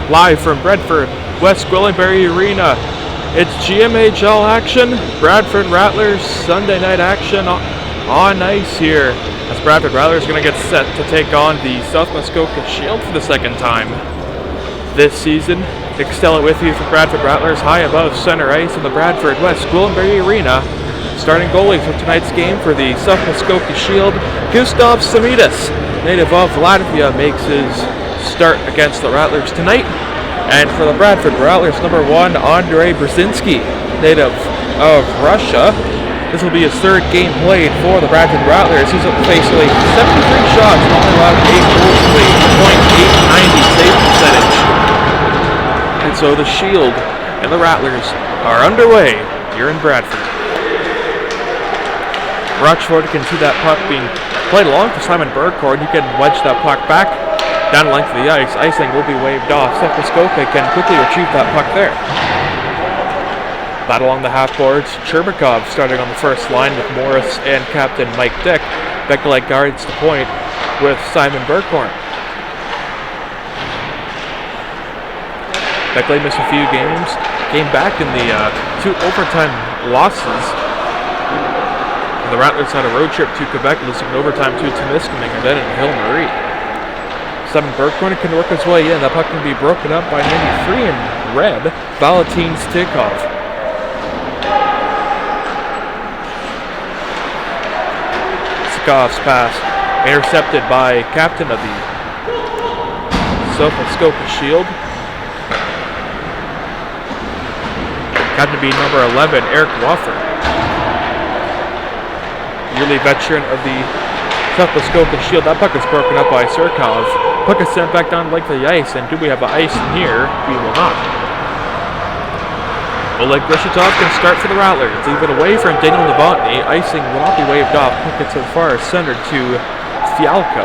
live from Bradford, West Gwillimbury Arena. It's GMHL action, Bradford Rattlers Sunday night action on ice here. As Bradford Rattlers going to get set to take on the South Muskoka Shield for the second time this season. Excel it with you for Bradford Rattlers high above center ice in the Bradford West Gwillimbury Arena. Starting goalie for tonight's game for the South Muskoka Shield, Gustav Samidis, native of Latvia, makes his start against the Rattlers tonight. And for the Bradford Rattlers, number 1, Andrei Brzezinski, native of Russia. This will be his third game played for the Bradford Rattlers. He's faced 73 shots and only allowed 8 goals with a .890 save percentage. And so the Shield and the Rattlers are underway here in Bradford. Rochford can see that puck being played along for Simon Burkhardt. He can wedge that puck back down the length of the ice. Icing will be waved off. South Muskoka can quickly retrieve that puck there. Battle along the half boards. Cherbakov starting on the first line with Morris and captain Mike Dick. Beckley guards the point with Simon Burkhardt. Beckley missed a few games. Came back in the 2 overtime losses. The Rattlers had a road trip to Quebec, losing in overtime to Temiskaming and then in Ville-Marie. Simon Burkhardt can work his way in. That puck can be broken up by 93 in red, Valentin Stikov. Stikov's pass intercepted by captain of the South Muskoka Shield. Captain be number 11, Eric Waffer. Yearly veteran of the South Muskoka Shield. That puck is broken up by Surkov. Puck is sent back down the length of the ice, and do we have ice in here? We will not. Oleg Grishitov can start for the Rattlers. Even away from Daniel Novotny. Icing will not be waved off. Puck gets so far centered to Fialka.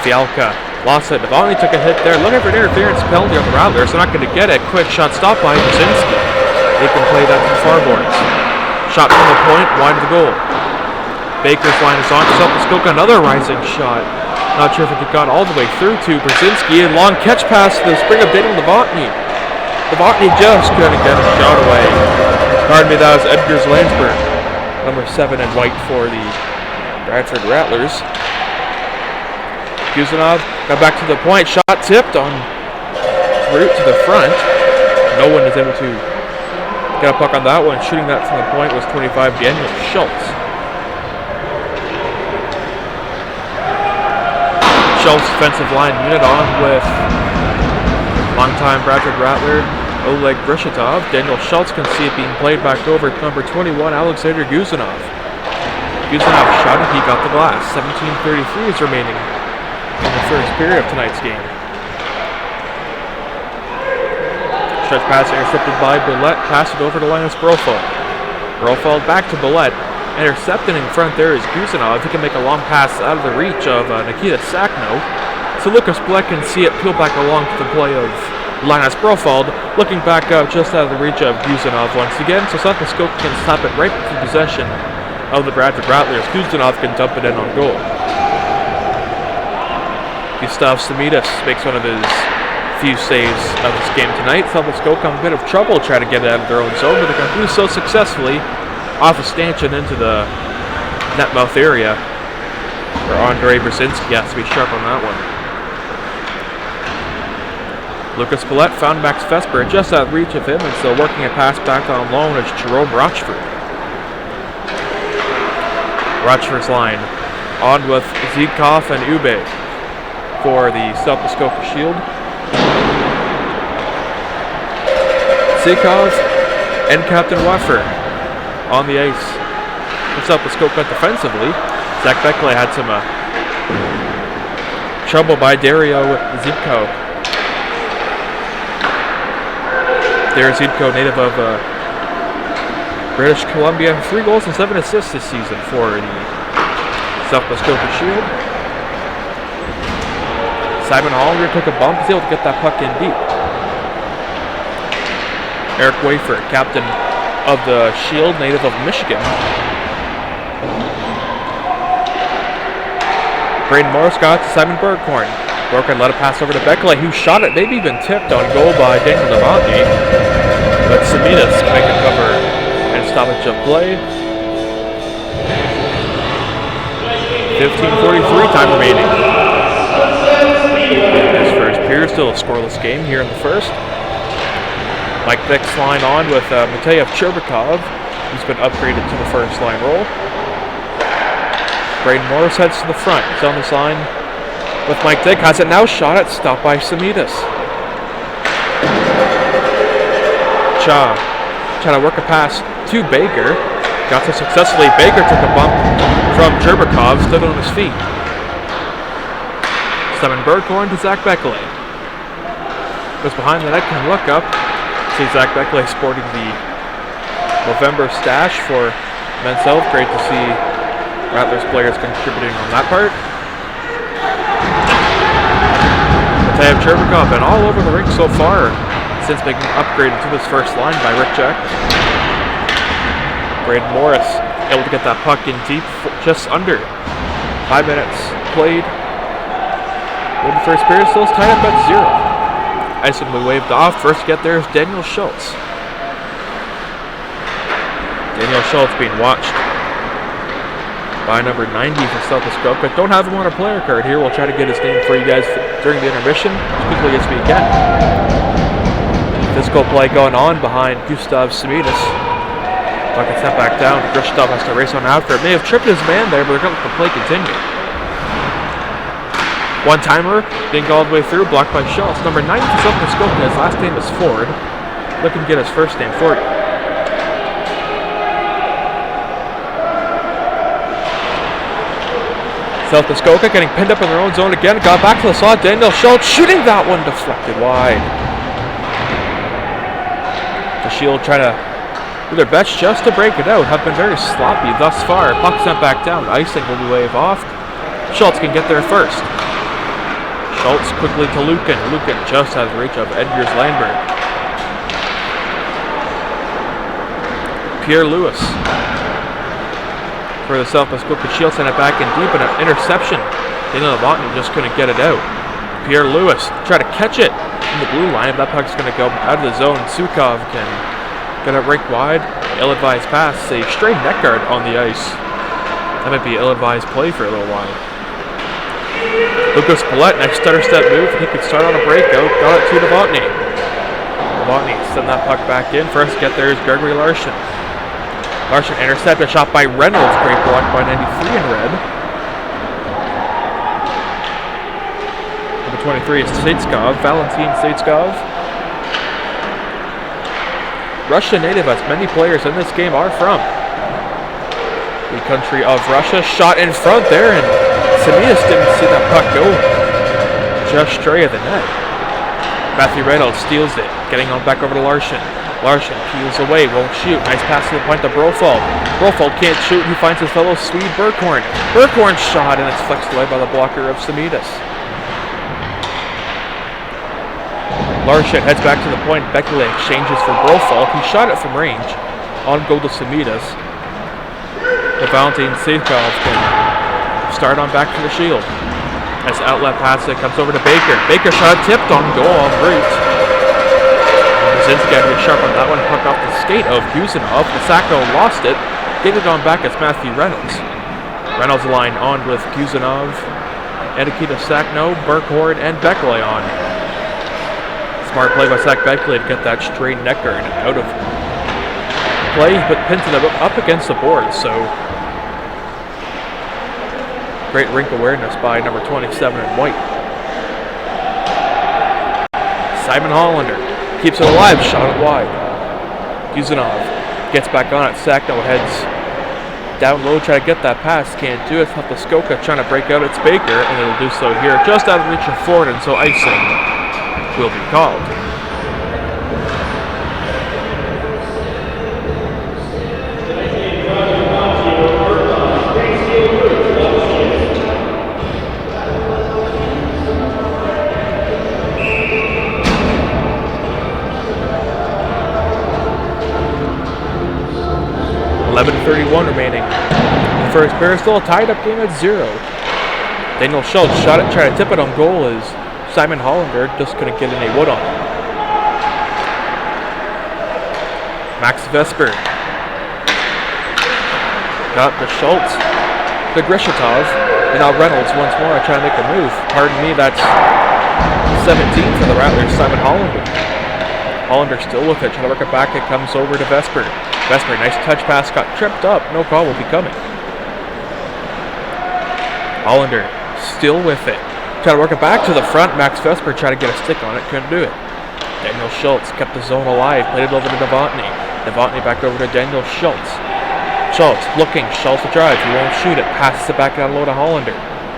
Fialka lost it. Novotny took a hit there. Looking for an interference penalty on the Rattlers. They're not going to get it. Quick shot stopped by Brzezinski. They can play that to the far boards. Shot from the point, wide of the goal. Baker's line is on. South Muskoka, another rising shot. Not sure if it got all the way through to Brzezinski. And long catch pass to the spring of Daniel Novotny. Novotny just couldn't get a shot away. Pardon me, that was Edgar Zlandsberg. Number 7 in white for the Bradford Rattlers. Guzanov got back to the point. Shot tipped on route to the front. No one is able to get a puck on that one. Shooting that from the point was 25, Daniel Schultz. Schultz defensive line unit on with longtime Bradford Rattler Oleg Grishitov. Daniel Schultz can see it being played back over to number 21, Alexander Guzanov. Guzanov shot it, he got the glass. 17:33 is remaining in the first period of tonight's game. Stretch pass intercepted by Bullet, passed it over to Linus Brofeld. Brofeld back to Bullet. Intercepted in front there is Guzanov. He can make a long pass out of the reach of Nikita Sakno. So Lucas Black can see it peel back along to the play of Linus Brofeld. Looking back up just out of the reach of Guzanov once again. So South Muskoka can stop it right with possession of the Bradford Rattlers. Guzanov can dump it in on goal. Gustav Samidis makes one of his few saves of this game tonight. South Muskoka in a bit of trouble trying to get it out of their own zone, but they can do so successfully off a stanchion into the net mouth area. For Andrei Brzezinski has to be sharp on that one. Lucas Paulette found Max Vesper just out of reach of him, and still working a pass back on loan is Jerome Rochford. Rochford's line on with Zidkov and Ube for the South Muskoka Shield. Zidkov and Captain Waffer on the ice for South Muskoka defensively. Zach Beckley had some trouble by Dario Zidko. Dario Zidko, native of British Columbia, 3 goals and 7 assists this season for the South Muskoka Shield. Simon Hollinger took a bump, was able to get that puck in deep. Eric Wafer, captain of the Shield, native of Michigan. Braden Morris got to Simon Berghorn. Broken let it pass over to Beckley, who shot it, maybe even tipped on goal by Daniel Devontae. But Samitas can make a cover and stoppage of play. 15:43 time remaining. This first period, still a scoreless game here in the first. Mike Dick's line on with Mateyev Cherbakov, who's been upgraded to the first line role. Braden Morris heads to the front. He's on this line with Mike Dick. Has it now, shot it, stopped by Samitas. Cha trying to work a pass to Baker. Got to successfully. Baker took a bump from Cherbakov, stood on his feet. Simon Berghorn to Zach Beckley. Goes behind the net, can look up. See Zach Beckley sporting the November stash for Men's Health. Great to see Rattlers players contributing on that part. Mateyev Cherbakov been all over the rink so far since being upgraded to this first line by Rick Jack. Braden Morris able to get that puck in deep, just under 5 minutes played. In the first period, still tied up at 0. Ice will be waved off. First to get there is Daniel Schultz. Daniel Schultz being watched by number 90 for South Muskoka. Don't have him on a player card here. We'll try to get his name for you guys during the intermission as quickly as we can. Physical play going on behind Gustav Samitas. Puck is sent back down. Gustav has to race on after it. May have tripped his man there, but they're going to let the play continue. One-timer being all the way through, blocked by Schultz. Number 9 for South Muskoka, his last name is Ford. Looking to get his first name, Ford. South Muskoka getting pinned up in their own zone again. Got back to the slot. Daniel Schultz shooting that one, deflected wide. The Shield trying to do their best just to break it out. Have been very sloppy thus far. Puck sent back down. Icing will be waved off. Schultz can get there first. Schultz quickly to Lucan. Lucan just has the reach of Edgars Landberg. Pierre Lewis for the South Muskoka Shield, sent it back in deep, and an interception. Daniel Devontae just couldn't get it out. Pierre Lewis try to catch it in the blue line. That puck's going to go out of the zone. Sukov can get it right wide. Ill-advised pass. A straight neck guard on the ice. That might be ill-advised play for a little while. Lucas Paulette, next stutter step move. He could start on a breakout. Got it to Devontae. Devontae send that puck back in. First to get there is Gregory Larson. Larson intercepted, shot by Reynolds. Great block by 93 in red. Number 23 is Satskov, Valentin Satskov. Russian native, as many players in this game are from the country of Russia. Shot in front there, and Samitas didn't see that puck go just stray of the net. Matthew Reynolds steals it, getting on back over to Larson. Larson peels away, won't shoot. Nice pass to the point to Brofald. Brofald can't shoot. He finds his fellow Swede, Berghorn. Berghorn shot, and it's flexed away by the blocker of Samitas. Larson heads back to the point. Beckley exchanges for Brofald. He shot it from range. On goal to Samitas. The Valentin Satskov can start on back for the Shield. As outlet pass it comes over to Baker. Baker shot tipped on goal en route. Brzezinski had to get sharp on that one. Puck off the skate of Guzanov. Sacco lost it. Getting it on back as Matthew Reynolds. Reynolds line on with Guzanov, Nikita Sakno, Berghorn, and Beckley on. Smart play by Zach Beckley to get that straight neck guard out of play, but pinned to the up against the board. So great rink awareness by number 27 in white. Simon Hollander keeps it alive, shot it wide. Guzanov gets back on it. Sakno heads down low, try to get that pass. Can't do it. South Muskoka trying to break out. It's Baker, and it'll do so here, just out of reach of Ford, and so icing will be called. .31 remaining. The first period, still a tied up game at 0. Daniel Schultz shot it, tried to tip it on goal as Simon Hollander just couldn't get any wood on it. Max Vesper. Got the Schultz. The Grishitov. And now Reynolds once more trying to make a move. Pardon me, that's 17 for the Rattlers, Simon Hollander. Hollander still with it, trying to work it back. It comes over to Vesper. Vesper, nice touch pass, got tripped up. No call will be coming. Hollander still with it. Trying to work it back to the front. Max Vesper tried to get a stick on it, couldn't do it. Daniel Schultz kept the zone alive, played it over to Novotny. Novotny back over to Daniel Schultz. Schultz looking, Schultz to drive, he won't shoot it, passes it back down low to Hollander.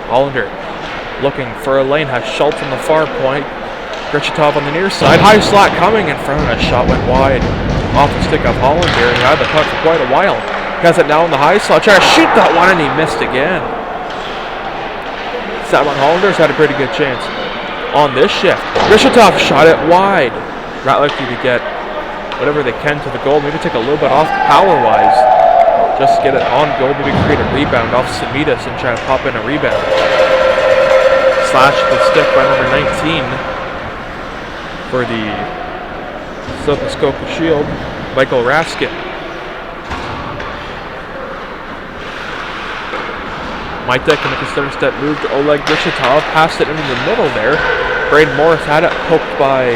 Hollander looking for a lane, has Schultz on the far point. Grishitov on the near side, high slot coming in front, and a shot went wide. Off the stick of Hollander, and had the puck for quite a while. Has it now in the high slot, trying to shoot that one, and he missed again. Simon Hollander's had a pretty good chance on this shift. Grishitov shot it wide. Rattlers need to get whatever they can to the goal, maybe take a little bit off power-wise. Just get it on goal, maybe create a rebound off Samitas and try to pop in a rebound. Slash the stick by number 19 for the South Muskoka Shield, Michael Raskin. Mike Dick can make a stutter step move to Oleg Grishitov, passed it into the middle there. Braden Morris had it poked by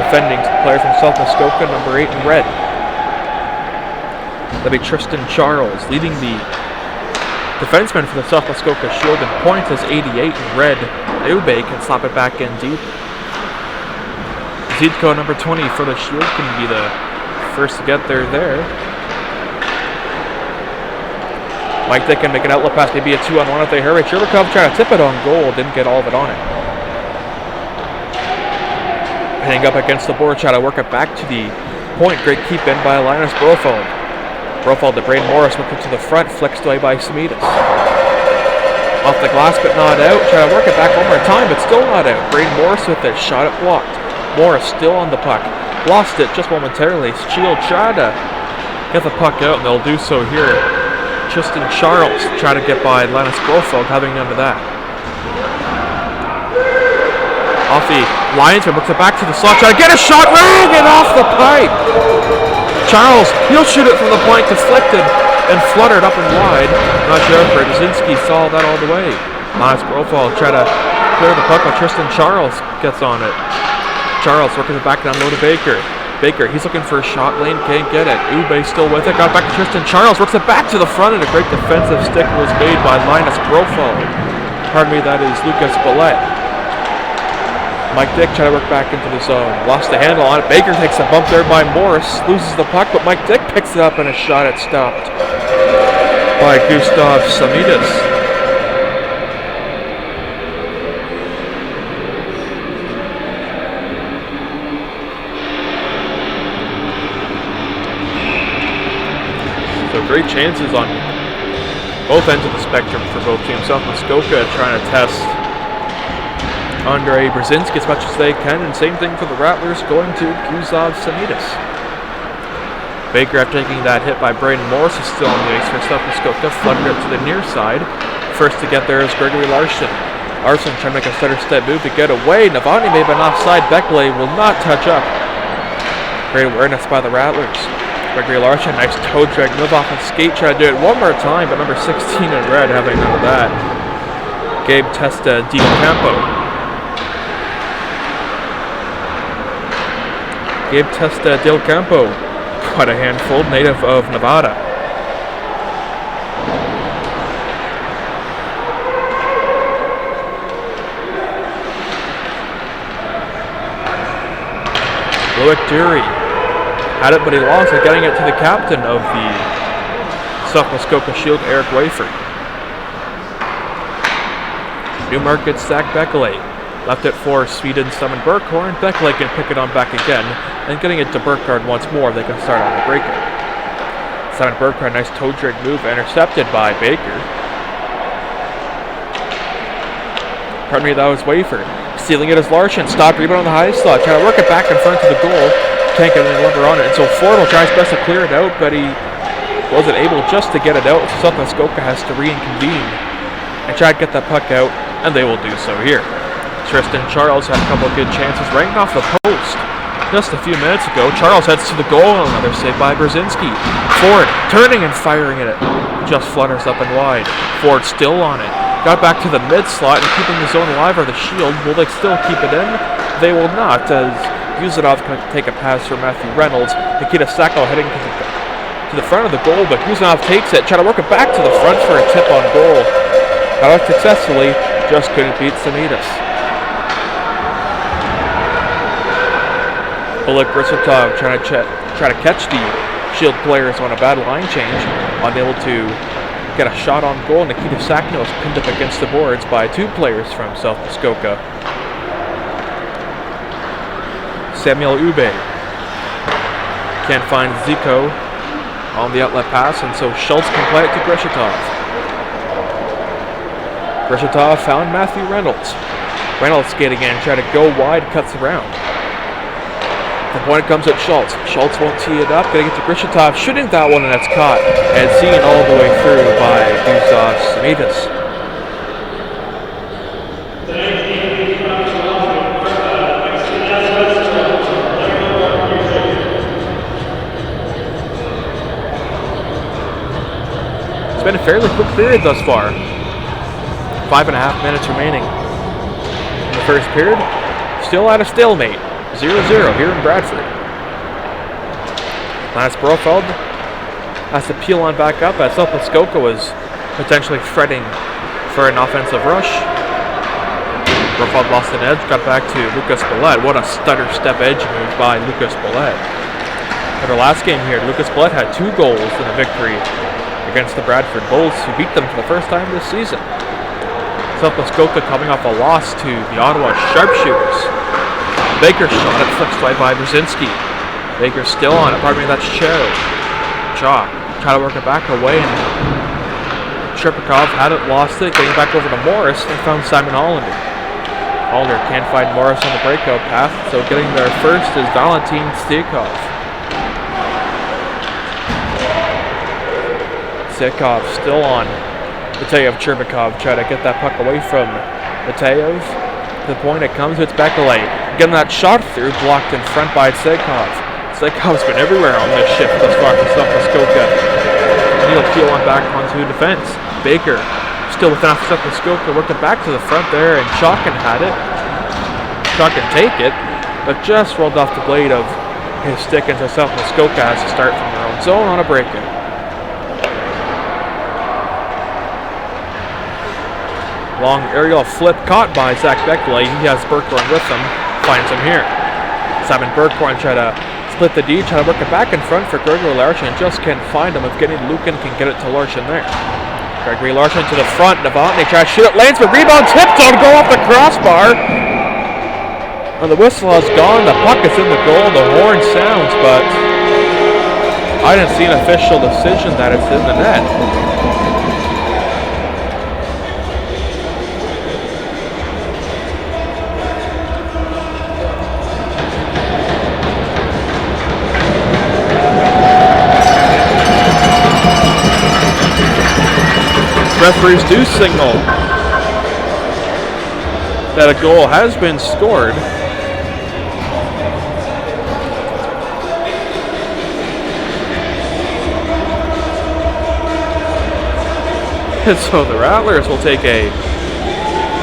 defending player from South Muskoka, number 8 in red. That'll be Tristan Charles, leading the defenseman for the South Muskoka Shield in points as 88 in red. Ube can slap it back in deep. Zidko, number 20 for the Shield, can be the first to get there. Mike Dick can make an outlet pass, maybe a 2-on-1 if they hurry. Chirikov trying to tip it on goal, didn't get all of it on it. Hitting up against the board, trying to work it back to the point. Great keep in by Linus Brofeld. Brofeld to Braden Morris, working to the front, flexed away by Samitas. Off the glass, but not out. Trying to work it back one more time, but still not out. Braden Morris with it, shot it blocked. Morris still on the puck. Lost it just momentarily. Shield tried to get the puck out, and they'll do so here. Tristan Charles try to get by Linus Brofeld, having none of that. Off the linesman, looks it back to the slot, try to get a shot, get off the pipe! Charles, he'll shoot it from the point, deflected and fluttered up and wide. Not sure if Brzezinski saw that all the way. Linus Brofeld try to clear the puck, but Tristan Charles gets on it. Charles working it back down low to Baker. Baker, he's looking for a shot lane, can't get it. Ube still with it, got back to Tristan Charles, works it back to the front, and a great defensive stick was made by Linus Brofeld. Pardon me, that is Lucas Billette. Mike Dick trying to work back into the zone. Lost the handle on it. Baker takes a bump there by Morris, loses the puck, but Mike Dick picks it up and a shot at stopped by Gustav Samitas. So great chances on both ends of the spectrum for both teams. South Muskoka trying to test Andrei Brzezinski as much as they can, and same thing for the Rattlers going to Gustav Samitas. Baker, after taking that hit by Braden Morris, is still on the ice for South Muskoka, fluttered it to the near side. First to get there is Gregory Larson. Larson trying to make a stutter step move to get away. Novotny may have been offside. Beckley will not touch up. Great awareness by the Rattlers. Gregory Larson, nice toe drag move off his skate, try to do it one more time, but number 16 in red having none of that. Gabe Testa Di Campo. Gabe Testa Del Campo, quite a handful, native of Nevada. Loic Dury had it, but he lost it, getting it to the captain of the South Muskoka Shield, Eric Wayford. Newmarket Zach Beckley. Left it for Sweden, Simon Burkhorn. Beckley can pick it on back again, and getting it to Burkhardt once more, they can start on the breaker. Simon Burkhorn, nice toe drag move, intercepted by Baker. Pardon me, that was Wayford. Stealing it as Larson, stopped rebound on the high slot, trying to work it back in front of the goal. Can't get any lumber on it, and so Ford will try his best to clear it out, but he wasn't able just to get it out, so South Muskoka has to reconvene and try to get that puck out, and they will do so here. Tristan Charles had a couple of good chances right off the post. Just a few minutes ago, Charles heads to the goal, another save by Brzezinski. Ford turning and firing at it. Just flutters up and wide. Ford still on it. Got back to the mid-slot and keeping the zone alive are the Shield. Will they still keep it in? They will not, as Yuzanov can take a pass from Matthew Reynolds. Nikita Sacco heading to the front of the goal, but Yuzanov takes it, trying to work it back to the front for a tip on goal. Got out successfully, just couldn't beat Samidas. Oleg Brissotov trying to catch the Shield players on a bad line change, unable to get a shot on goal. Nikita Sakno is pinned up against the boards by two players from South Muskoka. Samuel Ube can't find Zico on the outlet pass, and so Schultz can play it to Grishotov. Grishotov found Matthew Reynolds. Reynolds skating in, trying to go wide, cuts around. The point comes at Schultz. Schultz won't tee it up. Gonna get to Grishotov, shooting that one, and it's caught. And seen all the way through by Yuzov Samidas. It's been a fairly quick period thus far. 5.5 minutes remaining in the first period. Still at a stalemate. 0-0 here in Bradford. Lance Brofeld has to peel on back up as South Muskoka was potentially fretting for an offensive rush. Brofeld lost an edge, got back to Lucas Bollet. What a stutter step edge move by Lucas Bollet. In our last game here, Lucas Bollet had 2 goals in a victory against the Bradford Bulls, who beat them for the first time this season. South Muskoka coming off a loss to the Ottawa Sharpshooters. Baker shot it, flips wide by Brzezinski. Baker still on it, that's Cho. Cha try to work it back away, and Tripikov had it, lost it, getting back over to Morris, and found Simon Hollander. Hollander can't find Morris on the breakout path, so getting there first is Valentin Stikov. Stikov still on Mateev. Tripikov try to get that puck away from Mateev. To the point it comes, it's Bekele. Getting that shot through, blocked in front by Seikov. Seikov's been everywhere on this shift thus far for South Muskoka. And he'll peel on back onto defense. Baker still with enough South Muskoka, working back to the front there, and Chalkin had it. Chalkin take it, but just rolled off the blade of his stick, into South Muskoka has to start from their own zone on a breakout. Long aerial flip caught by Zach Bekele. He has Bergkorn with him. Finds him here. Simon Bergkorn try to split the D, try to work it back in front for Gregory Larson, and just can't find him. If Evgeny Lukin can get it to Larson there. Gregory Larson to the front. Novotny tries to shoot it. Lanes for rebound. Tipped on goal off the crossbar. And the whistle has gone. The puck is in the goal. The horn sounds, but I didn't see an official decision that it's in the net. Referees do signal that a goal has been scored. And so the Rattlers will take a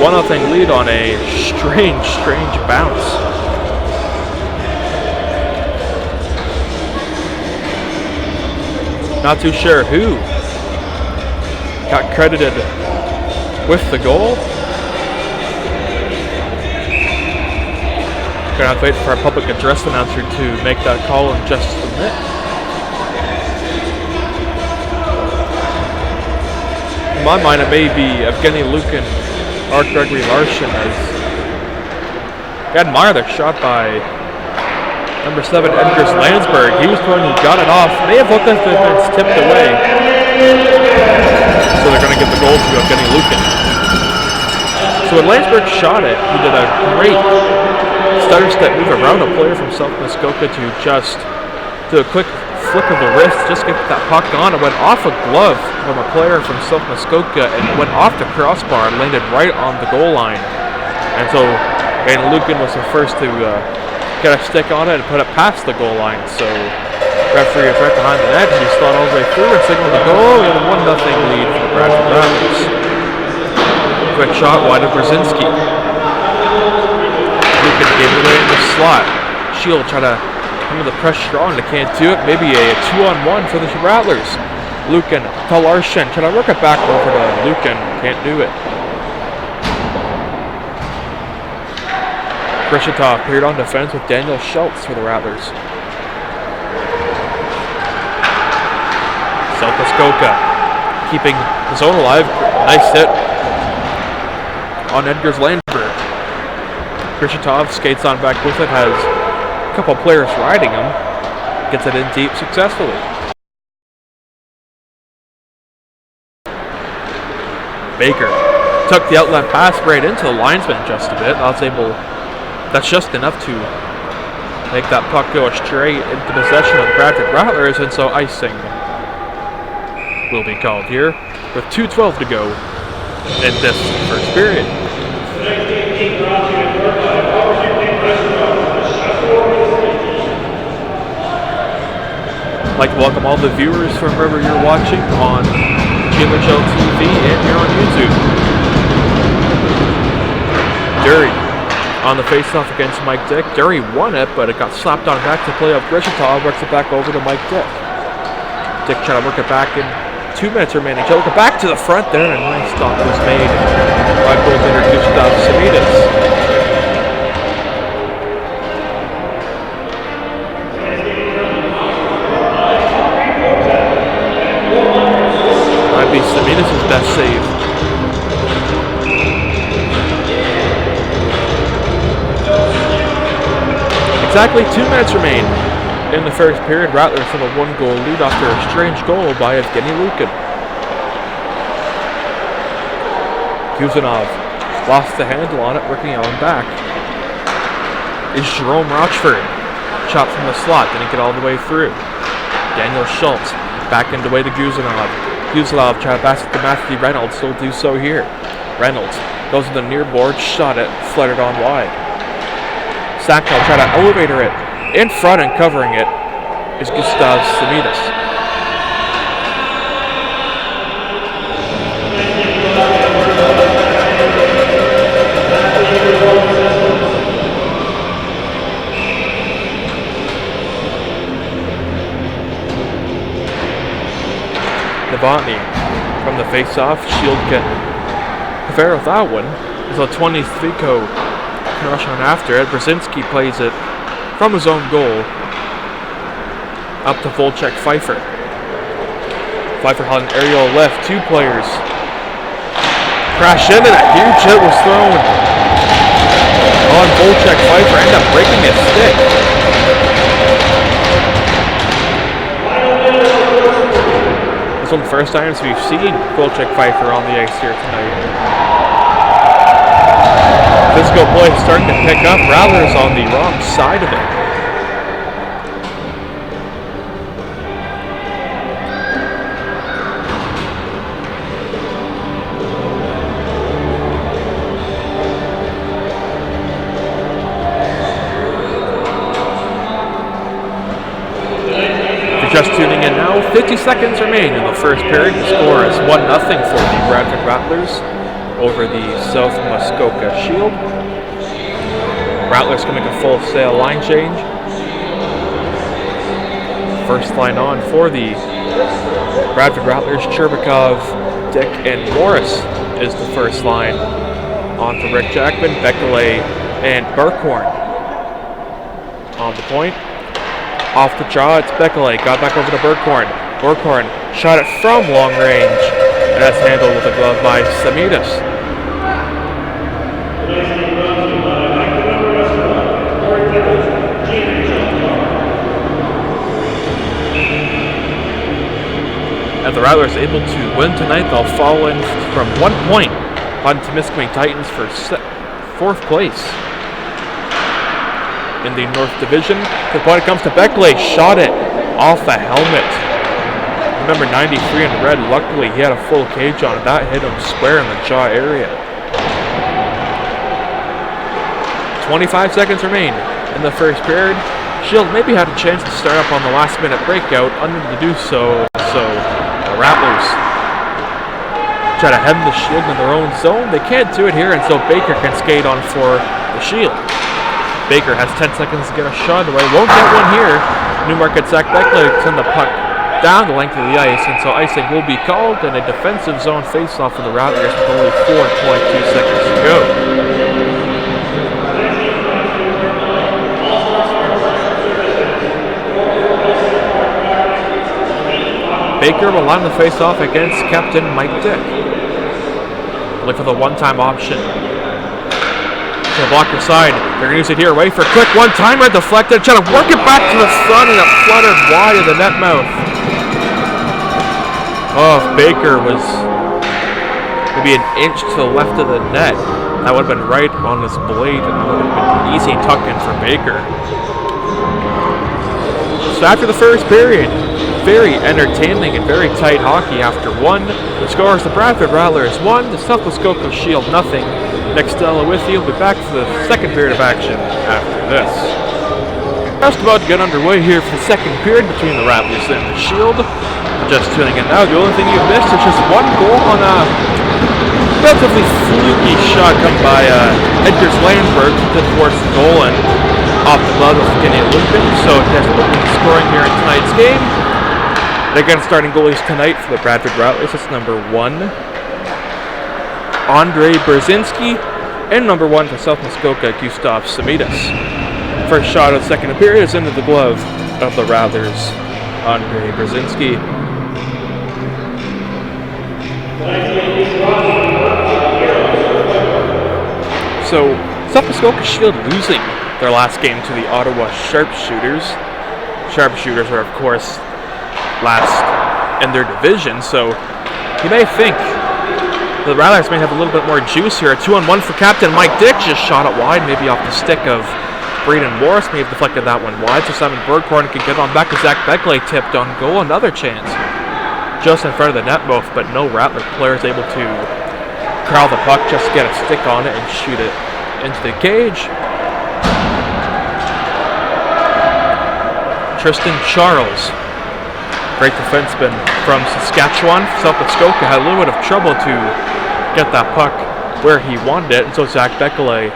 1-0 lead on a strange bounce. Not too sure who got credited with the goal. Gonna have to wait for our public address announcer to make that call in just a minute. In my mind, it may be Evgeny Lukin or Gregory Larson, as I admire the shot by number 7 Edgars Landsberg. He was the one who got it off. May have looked as if it's tipped away. So they're going to give the goal to Evgeny Lukin. So when Landsberg shot it, he did a great stutter step move around a player from South Muskoka to just do a quick flick of the wrist, just get that puck on. It went off a glove from a player from South Muskoka and went off the crossbar and landed right on the goal line. And so And Lucan was the first to get a stick on it and put it past the goal line. So referee is right behind the net. He slid all the way through and signaled the goal, and a 1-0 lead for the Bradford Rattlers. Quick shot wide of Brzezinski. Lucan gave it away in the slot. Shield tried to come with the pressure on. They can't do it. Maybe a 2-on-1 for the Rattlers. Lucan to Larson. Trying to work it back over to Lucan. Can't do it. Krishatov cleared on defense with Daniel Schultz for the Rattlers. South Muskoka keeping the zone alive. Nice hit on Edgar's Landberg. Krishatov skates on back with it, has a couple players riding him, gets it in deep successfully. Baker took the outlet pass right into the linesman just a bit. That's just enough to make that puck go straight into possession of the Bradford Rattlers, and so icing will be called here with 2:12 to go in this first period. I'd like to welcome all the viewers from wherever you're watching on GMHL TV and here on YouTube. Dury on the face-off against Mike Dick. Dury won it, but it got slapped on back to play off Krishatov. Works it back over to Mike Dick. Dick trying to work it back in. 2 minutes remaining. He'll go back to the front there, and a nice stop was made by goaltender Gustav Samidis. Might be Samidis' best save. Exactly 2 minutes remain in the first period. Rattlers have a 1-goal lead after a strange goal by Evgeny Lukin. Kuzanov lost the handle on it, working on back. Is Jerome Rochford. Chopped from the slot, didn't get all the way through. Daniel Schultz back into way to Kuzanov. Kuzanov tried to pass it to Matthew Reynolds, still do so here. Reynolds goes to the near board, shot it, fluttered on wide. Sacknell tried to elevator it. In front and covering it is Gustav Samidis. Novotny from the face-off. Shield get fair with that one. So 20 Thvico can rush on after it. Brzezinski plays it from his own goal up to Volchek Pfeiffer. Pfeiffer had an aerial lift. 2 players crash into it. Huge hit was thrown on Volchek Pfeiffer. Ended up breaking his stick. This is one of the first times we've seen Volchek Pfeiffer on the ice here tonight. Physical play starting to pick up. Rattlers on the wrong side of it. If you're just tuning in now, 50 seconds remain in the first period. The score is 1-0 for the Bradford Rattlers over the South Muskoka Shield. Rattlers can make a full sail line change. First line on for the Bradford Rattlers. Cherbakov, Dick, and Morris is the first line. On for Rick Jackman, Bekele, and Burkhorn. On the point. Off the draw, it's Bekele. Got back over to Burkhorn. Burkhorn shot it from long range. And that's handled with a glove by Samidis. If the Rattlers are able to win tonight, they'll fall in from 1 point on Temiskaming Titans for 4th place in the North Division. The point comes to Bekele, shot it off the helmet. Remember 93 in red, luckily he had a full cage on it. That hit him square in the jaw area. 25 seconds remain in the first period. Shield maybe had a chance to start up on the last minute breakout, unable to do so. So the Rattlers try to hem the Shield in their own zone. They can't do it here, and so Baker can skate on for the Shield. Baker has 10 seconds to get a shot away. Won't get one here. Newmarket Zach Beckley send the puck down the length of the ice, and so icing will be called, and a defensive zone face-off for the Rattlers with only 4.2 seconds to go. Baker will line the face-off against captain Mike Dick. Look for the one-time option. To the blocker side, they're going to use it here. Wait for a quick one-timer, deflected, trying to work it back to the sun, and it fluttered wide of the net mouth. Oh, if Baker was maybe an inch to the left of the net, that would have been right on his blade, and that would have been an easy tuck-in for Baker. So after the first period, very entertaining and very tight hockey after one. The score is the Bradford Rattlers 1, the South Muskoka Shield 0. Nick Stella with you. We'll be back for the second period of action after this. Just about to get underway here for the second period between the Rattlers and the Shield. Just tuning in now, the only thing you've missed is just one goal on a relatively fluky shot come by Edgars Landberg towards the goal and off the glove of Kenny Lupin. So desperately scoring here in tonight's game. And again, starting goalies tonight for the Bradford Rattlers, it's number 1, Andre Brzezinski, and number 1 for South Muskoka, Gustav Samidas. First shot of the second period is into the glove of the Rattlers, Andre Brzezinski. So, South Muskoka Shield losing their last game to the Ottawa Sharpshooters. Sharpshooters are, of course, last in their division, so you may think the Rattlers may have a little bit more juice here. A 2-on-1 for captain Mike Dick, just shot it wide, maybe off the stick of Braden Morris, may have deflected that one wide, so Simon Bergkorn can get on back to Zach Beckley, tipped on goal, another chance just in front of the net mouth, but no Rattler player is able to corral the puck, just get a stick on it and shoot it into the cage. Tristan Charles, great defenseman from Saskatchewan. South Muskoka had a little bit of trouble to get that puck where he wanted it, and so Zach Beckley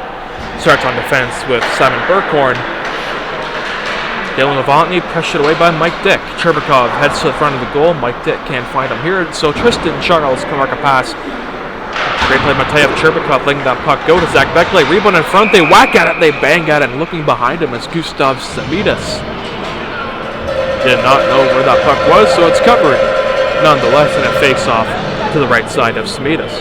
starts on defense with Simon Bergkorn. Dylan Levantny pressured away by Mike Dick. Cherbakov heads to the front of the goal. Mike Dick can't find him here, so Tristan Charles can mark a pass. Great play by Matev Cherbakov, letting that puck go to Zach Beckley. Rebound in front, they whack at it, they bang at it, and looking behind him is Gustav Samidas. Did not know where that puck was, so it's covered nonetheless, and it fakes off to the right side of Samidas.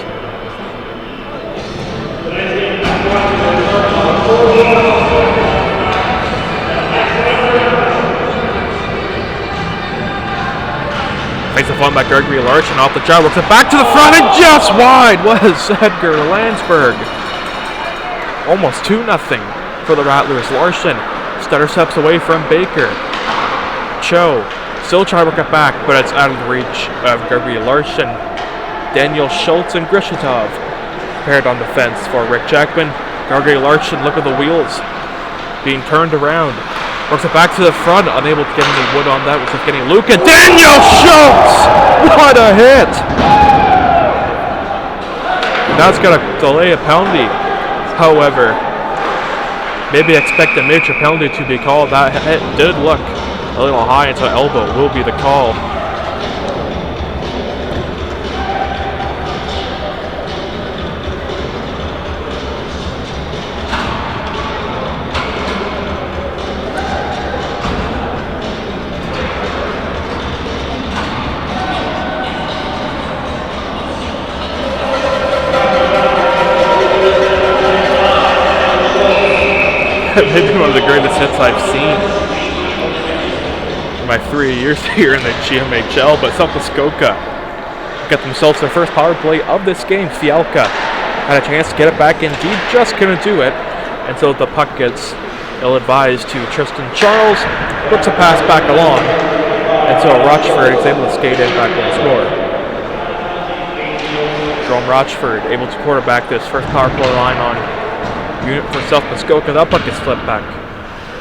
Makes a fun by Gregory Larson off the jaw, works it back to the front, and just wide was Edgar Landsberg. Almost 2-0 for the Rattlers. Larson stutter steps away from Baker. Cho still trying to work it back, but it's out of the reach of Gregory Larson. Daniel Schultz and Grishitov paired on defense for Rick Jackman. Gregory Larson, look at the wheels being turned around. Works it back to the front, unable to get any wood on that. Looks like getting Luca. Daniel Schultz! What a hit! That's going to delay a penalty. However, maybe expect a major penalty to be called. That hit did look a little high, and so elbow will be the call. Maybe one of the greatest hits I've seen in my 3 years here in the GMHL, but South Muskoka got themselves their first power play of this game. Fialka had a chance to get it back in deep, just couldn't do it, and so the puck gets ill-advised to Tristan Charles, puts a pass back along, and so Rochford is able to skate in back and score. Jerome Rochford able to quarterback this first power play line on unit for South Muskoka. That puck is flipped back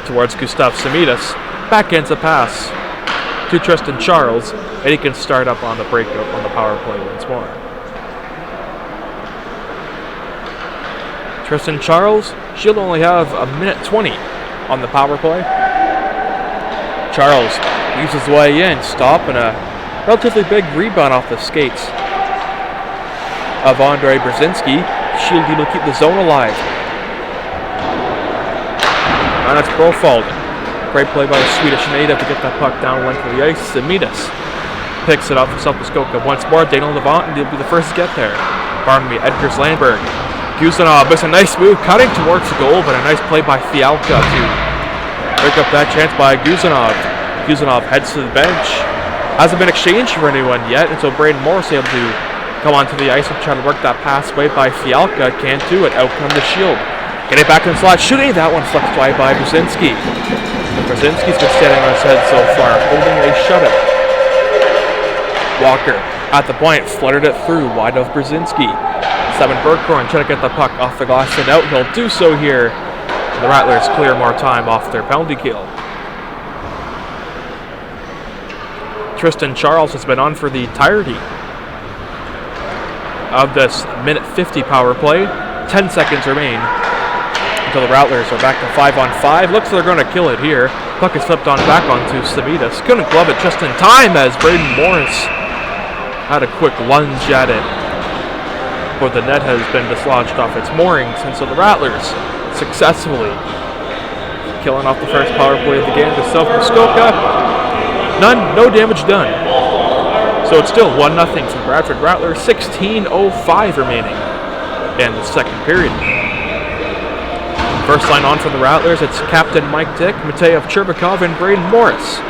towards Gustav Samidas. Backhands a pass to Tristan Charles, and he can start up on the breakup on the power play once more. Tristan Charles, Shield only have a minute 20 on the power play. Charles uses his way in, stopping a relatively big rebound off the skates of Andre Brzezinski. Shield able to keep the zone alive. And it's Brofald. Great play by the Swedish native to get that puck down length of the ice. Samidas picks it up for South Muskoka once more. Daniel Levant, and he'll be the first to get there. Edgars Landberg. Guzanov is a nice move, cutting towards the goal, but a nice play by Fialka to break up that chance by Guzanov. Guzanov heads to the bench. Hasn't been exchanged for anyone yet, and so Braden Morris able to come onto the ice and try to work that pass away by Fialka. Can't do it. Out come the Shield. Getting back in the slot, shooting that one flexed wide by Brzezinski. Brzezinski's been standing on his head so far, holding a shutout. Walker at the point, fluttered it through, wide of Brzezinski. Seven Bergkorn trying to get the puck off the glass and out. He'll do so here. The Rattlers clear more time off their penalty kill. Tristan Charles has been on for the entirety of this minute 50 power play. 10 seconds remain until the Rattlers are back to 5-on-5. Looks like they're going to kill it here. Puck is flipped on back onto Samidas. Couldn't glove it just in time as Braden Morris had a quick lunge at it. But the net has been dislodged off its moorings, and so the Rattlers successfully killing off the first power play of the game to South Muskoka. No damage done. So it's still 1-0 from Bradford Rattlers. 16:05 remaining in the second period. First line on for the Rattlers, it's Captain Mike Dick, Mateev Cherbakov, and Braden Morris.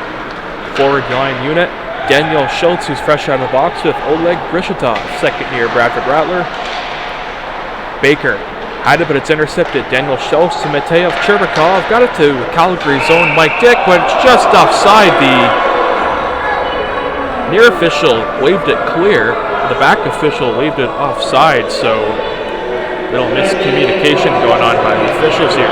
Forward line unit, Daniel Schultz, who's fresh out of the box, with Oleg Grishatov, second-year Bradford Rattler. Baker had it, but it's intercepted. Daniel Schultz to Mateev Cherbakov, got it to Calgary's own Mike Dick, but it's just offside. The near official waved it clear, the back official waved it offside, so little miscommunication going on by the officials here.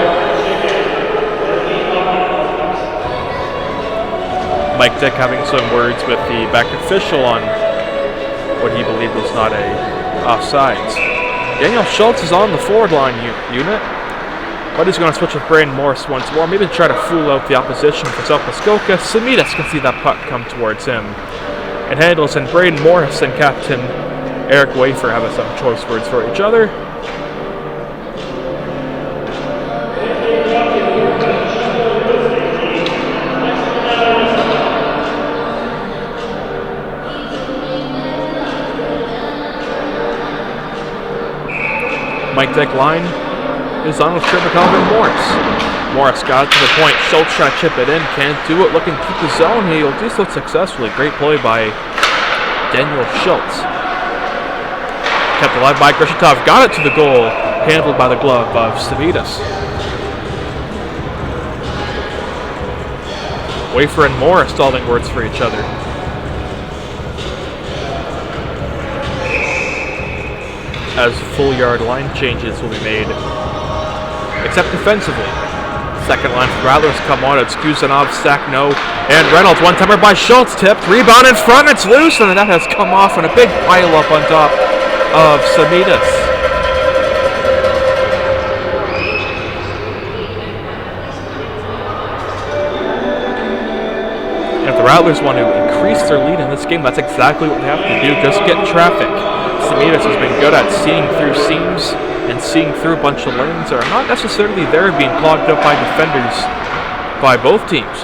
Mike Dick having some words with the back official on what he believed was not a offsides. Daniel Schultz is on the forward line unit, but he's going to switch with Braden Morris once more, maybe to try to fool out the opposition for South Muskoka. Samidas can see that puck come towards him. It handles, and Braden Morris and Captain Eric Wafer have some choice words for each other. Mike Dick line is on with Cherbakov and Morris. Morris got it to the point. Schultz trying to chip it in. Can't do it. Looking to keep the zone. He'll do so successfully. Great play by Daniel Schultz. Kept alive by Grishatov. Got it to the goal. Handled by the glove of Samidas. Wafer and Morris stalling words for each other. As full yard line changes will be made, except defensively. Second line for Rattlers come on. It's Guzanov, Sakno, and Reynolds. One-timer by Schultz, tipped, rebound in front, it's loose, and the net has come off in a big pile-up on top of Samidas. If the Rattlers want to increase their lead in this game, that's exactly what they have to do, just get traffic. Samidas has been good at seeing through seams and seeing through a bunch of lanes that are not necessarily there, being clogged up by defenders by both teams.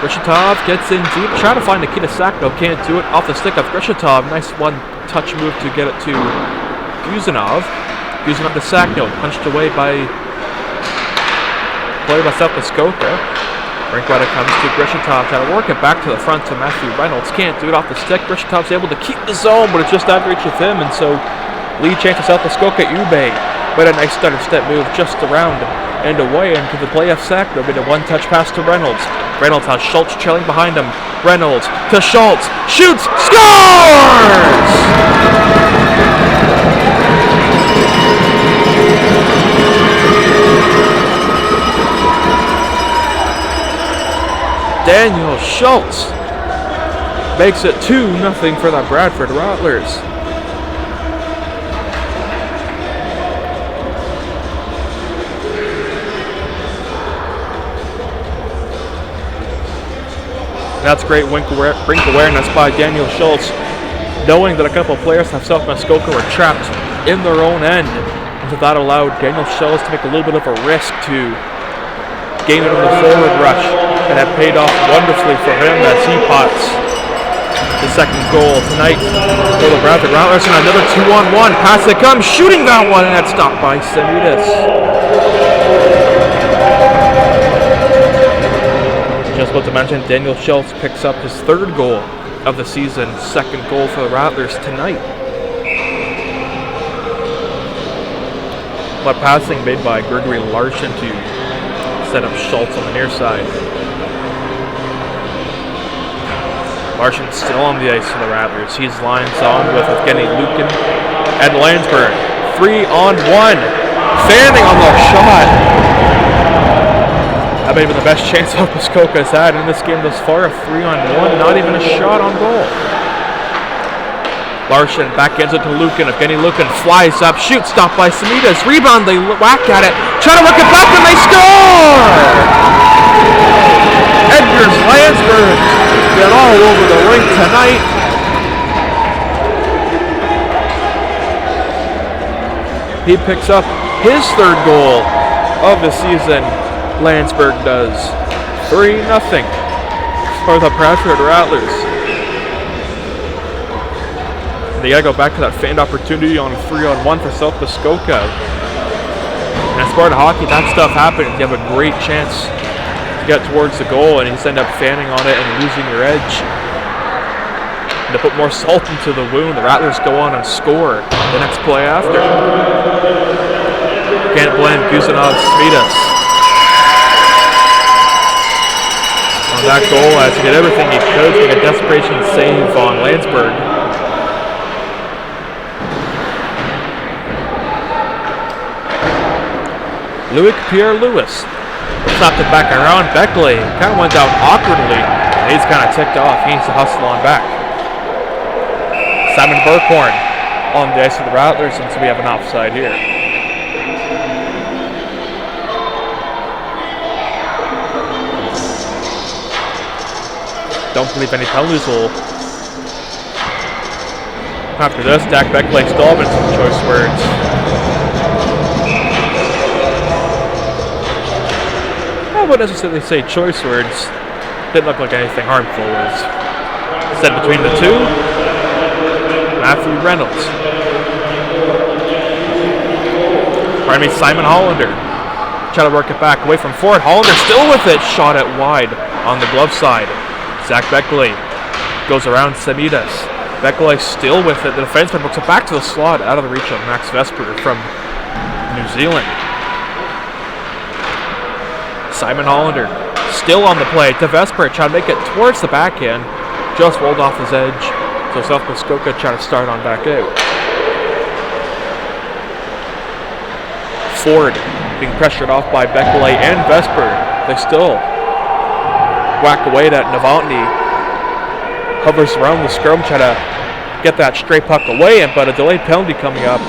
Grishatov gets in deep, trying to find Nikita Sakno, can't do it. Off the stick of Grishatov, nice one-touch move to get it to Guzanov. Guzanov to Sakno, punched away by South Muskoka. Rinkwada comes to Grishatov, trying to work it back to the front to Matthew Reynolds. Can't do it off the stick. Grishatov's able to keep the zone, but it's just out of reach of him, and so lead chance to South Muskoka. Ube, but a nice stutter step move just around and away into the play of Sakno. Made a one-touch pass to Reynolds. Reynolds has Schultz trailing behind him. Reynolds to Schultz, shoots, scores! Daniel Schultz makes it 2-0 for the Bradford Rattlers. That's great rink awareness by Daniel Schultz, knowing that a couple of players of South Muskoka were trapped in their own end. And so that allowed Daniel Schultz to make a little bit of a risk to gain it on the forward rush. And that paid off wonderfully for him as he pots the second goal tonight for the Bradford Rattlers. And another 2-on-1 pass that comes, shooting that one, and that's stopped by Samitas. Just about to mention, Daniel Schultz picks up his third goal of the season, second goal for the Rattlers tonight. But passing made by Gregory Larson to set up Schultz on the near side. Larson still on the ice for the Rattlers. He's lines on with Evgeny Lukin and Landsberg. 3-on-1. Fanning on the shot. That may have been the best chance South Muskoka has had in this game thus far. A 3-on-1, not even a shot on goal. Larson backhands it to Lukin. Evgeny Lukin flies up, shoots, stopped by Samitas. Rebound, they whack at it. Try to work it back and they score! Edgars Landsberg get all over the rink tonight. He picks up his third goal of the season. Landsberg does. 3-0 for the Bradford Rattlers. They gotta go back to that fanned opportunity on a 3-on-1 for South Muskoka. And as part of hockey, that stuff happens. You have a great chance to get towards the goal and you just end up fanning on it and losing your edge. And to put more salt into the wound, the Rattlers go on and score the next play after. Can't blame Guzanov Samitas on that goal as he did everything he could to make a desperation save on Landsberg. Loic Pierre-Louis slapped it back around. Beckley kind of went out awkwardly. He's kind of ticked off. He needs to hustle on back. Simon Burkhorn on the ice of the Rattlers, and so we have an offside here. Don't believe any penalties will. After this, Dak Beckley still having some choice words. I wouldn't necessarily say choice words. Didn't look like anything harmful was said between the two. Matthew Reynolds. Pardon me, Simon Hollander. Try to work it back away from forward. Hollander still with it. Shot it wide on the glove side. Zach Beckley goes around Samitas. Beckley still with it. The defenseman puts it back to the slot out of the reach of Max Vesper from New Zealand. Simon Hollander still on the play to Vesper. Trying to make it towards the backhand. Just rolled off his edge. So South Muskoka trying to start on back out. Ford being pressured off by Beckley and Vesper. They still whack away that Novotny hovers around the scrum, try to get that stray puck away, but a delayed penalty coming up.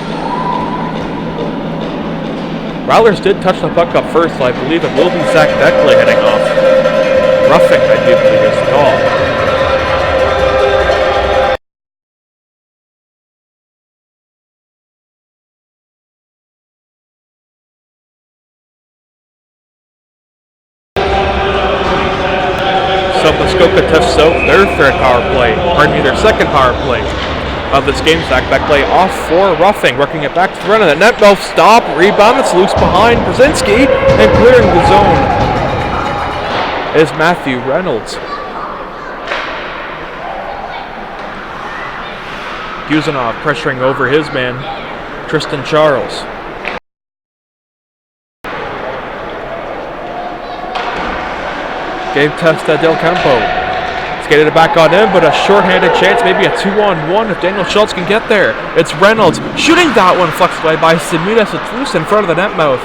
Rattlers did touch the puck up first, so I believe it will be Zach Beckley heading off. Roughing, I do believe, is the call. South Muskoka tests out their their second power play of this game. Zach Beckley off for roughing, working it back to the front of the net. No stop, rebound, it's loose behind Brzezinski, and clearing the zone is Matthew Reynolds. Guzanov pressuring over his man, Tristan Charles. Gave Testa Del Campo. Skated it back on him, but a shorthanded chance, maybe a 2-on-1 if Daniel Schultz can get there. It's Reynolds shooting that one, flexed away by Samitas. It's loose in front of the net mouth.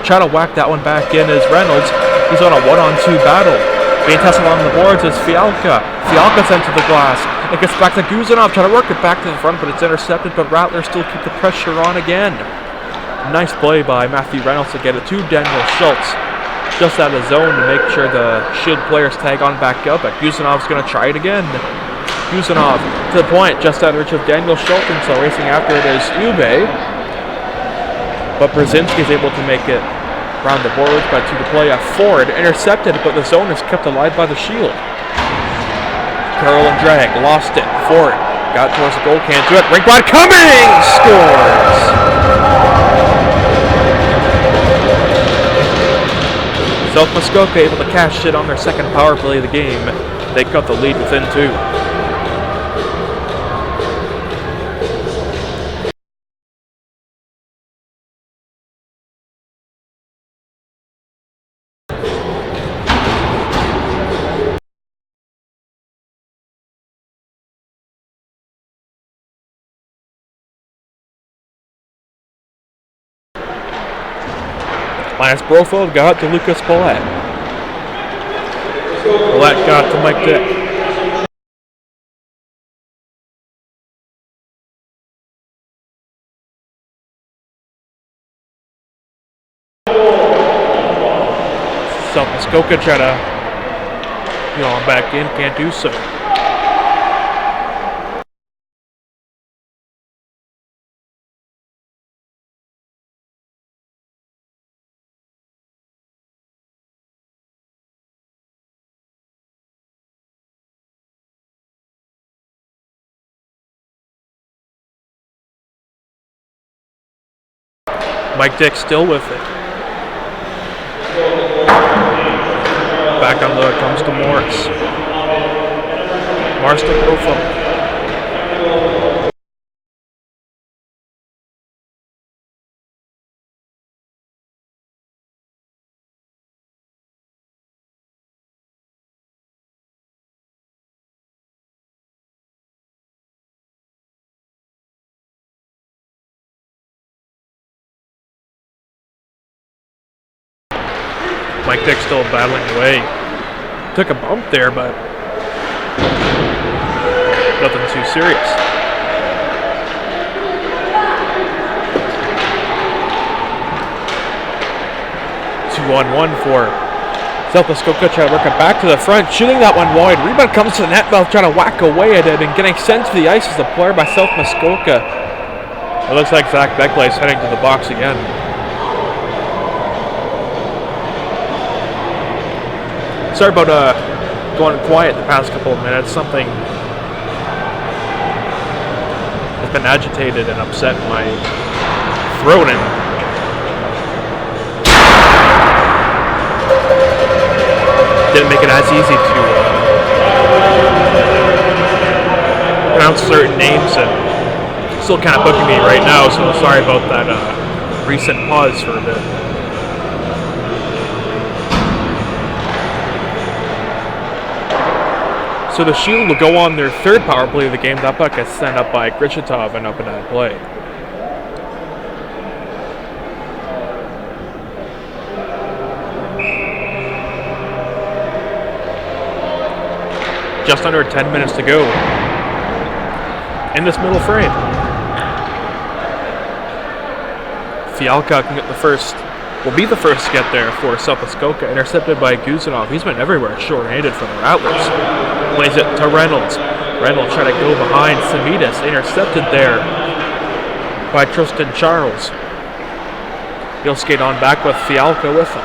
Trying to whack that one back in is Reynolds. He's on a 1-on-2 battle Being tested along the boards is Fialka. Fialka sent to the glass. It gets back to Guzanov, trying to work it back to the front, but it's intercepted, but Rattlers still keep the pressure on again. Nice play by Matthew Reynolds to get it to Daniel Schultz. Just out of zone to make sure the Shield players tag on back up, but Guzanov's going to try it again. Guzanov to the point, just out of reach of Daniel Schultz, and so racing after it is Ube. But Brzezinski is able to make it around the boards, but to the play forward, intercepted, but the zone is kept alive by the Shield. Curl and drag, lost it, forward, got towards the goal, can't do it, rink wide, Cummings scores! South Muskoka able to cash it on their second power play of the game. They cut the lead within 2. Lance Brofield got to Lucas Paulette. Paulette got to Mike Dick. South Muskoka try to get on back in, can't do so. Mike Dick still with it. Back on low, it comes to Morris. Morris to Profile. Mike Dick still battling away. Took a bump there, but nothing too serious. Two-on-one for South Muskoka, trying to work it back to the front, shooting that one wide. Rebound comes to the net mouth, trying to whack away at it and getting sent to the ice as the player by South Muskoka. It looks like Zach Beckley is heading to the box again. Sorry about going quiet the past couple of minutes. Something has been agitated and upset my throat, and didn't make it as easy to pronounce certain names, and still kind of booking me right now, so sorry about that recent pause for a bit. So the Shield will go on their third power play of the game. That puck is sent up by Grichetov and up and out of play. Just under 10 minutes to go in this middle frame. Fialka can get the first, will be the first to get there for South Muskoka, intercepted by Guzanov. He's been everywhere short-handed for the Rattlers. Plays it to Reynolds. Reynolds trying to go behind Samitas, intercepted there by Tristan Charles. He'll skate on back with Fialka with him.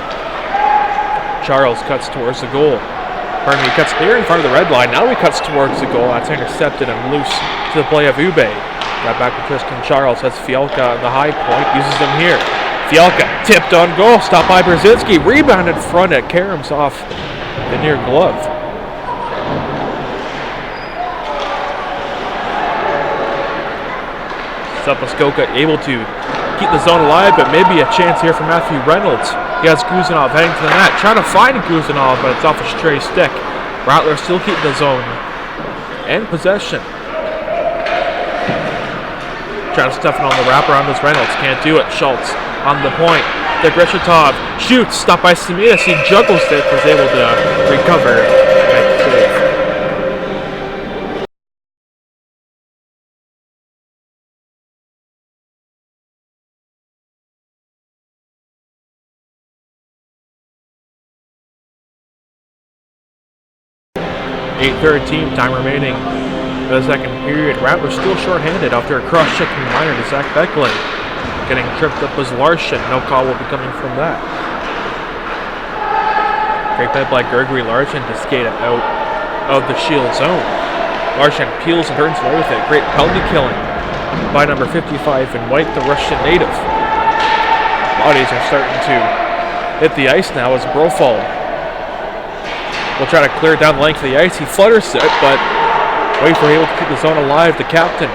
Charles cuts towards the goal. Pardon me, he cuts clear in front of the red line. Now he cuts towards the goal. That's intercepted and loose to the play of Ube. Got back to Tristan Charles. That's Fialka on the high point. Uses them here. Fialka tipped on goal. Stopped by Brzezinski. Rebounded front at Karams off the near glove. South Muskoka able to keep the zone alive, but maybe a chance here for Matthew Reynolds. He has Guzanov heading to the net, trying to find Guzanov, but it's off a stray stick. Rattlers still keep the zone and possession. Trying to stuff it on the wraparound as Reynolds, can't do it. Schultz on the point, Debrechatov shoots, stopped by Samidas. He juggles it, was able to recover. Make the save. .8:13 time remaining in the second period. Rattlers still shorthanded after a cross-checking minor to Zach Beckley. Getting tripped up was Larson. No call will be coming from that. Great play by Gregory Larson to skate it out of the Shield zone. Larson peels and turns away with it. Great penalty killing by number 55 in white, the Russian native. Bodies are starting to hit the ice now as Brofald will try to clear down the length of the ice. He flutters it, but wait for able to keep the zone alive. The captain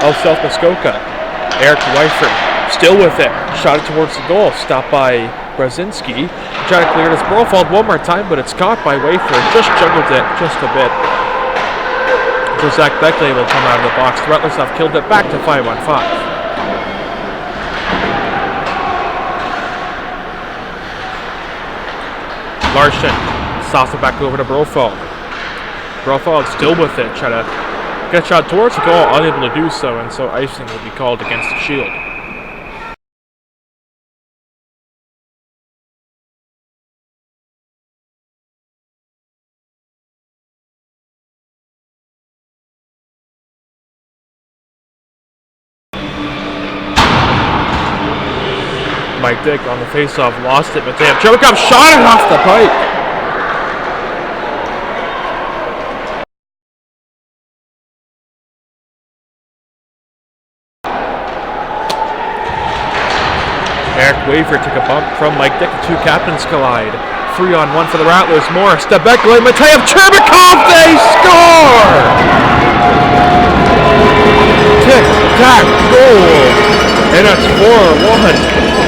of South Muskoka, Eric Weifert, still with it. Shot it towards the goal. Stopped by Brzezinski. Try to clear this Brofald one more time, but it's caught by Weifert. Just juggled it just a bit. So Zach Beckley will come out of the box. The Rattlers have killed it back to 5-on-5. Larson sauce it back over to Brofald. Brofald still with it, trying to get a shot towards the goal, unable to do so, and so icing will be called against the Shield. Mike Dick on the faceoff lost it, but they have Chermakov shot it off the pipe. Eric Weifert took a bump from Mike Dick. The two captains collide. 3-on-1 for the Rattlers. Morris, Debeckley, Mateyev, Chermakov, they score! Tick-tack goal! And it's 4-1.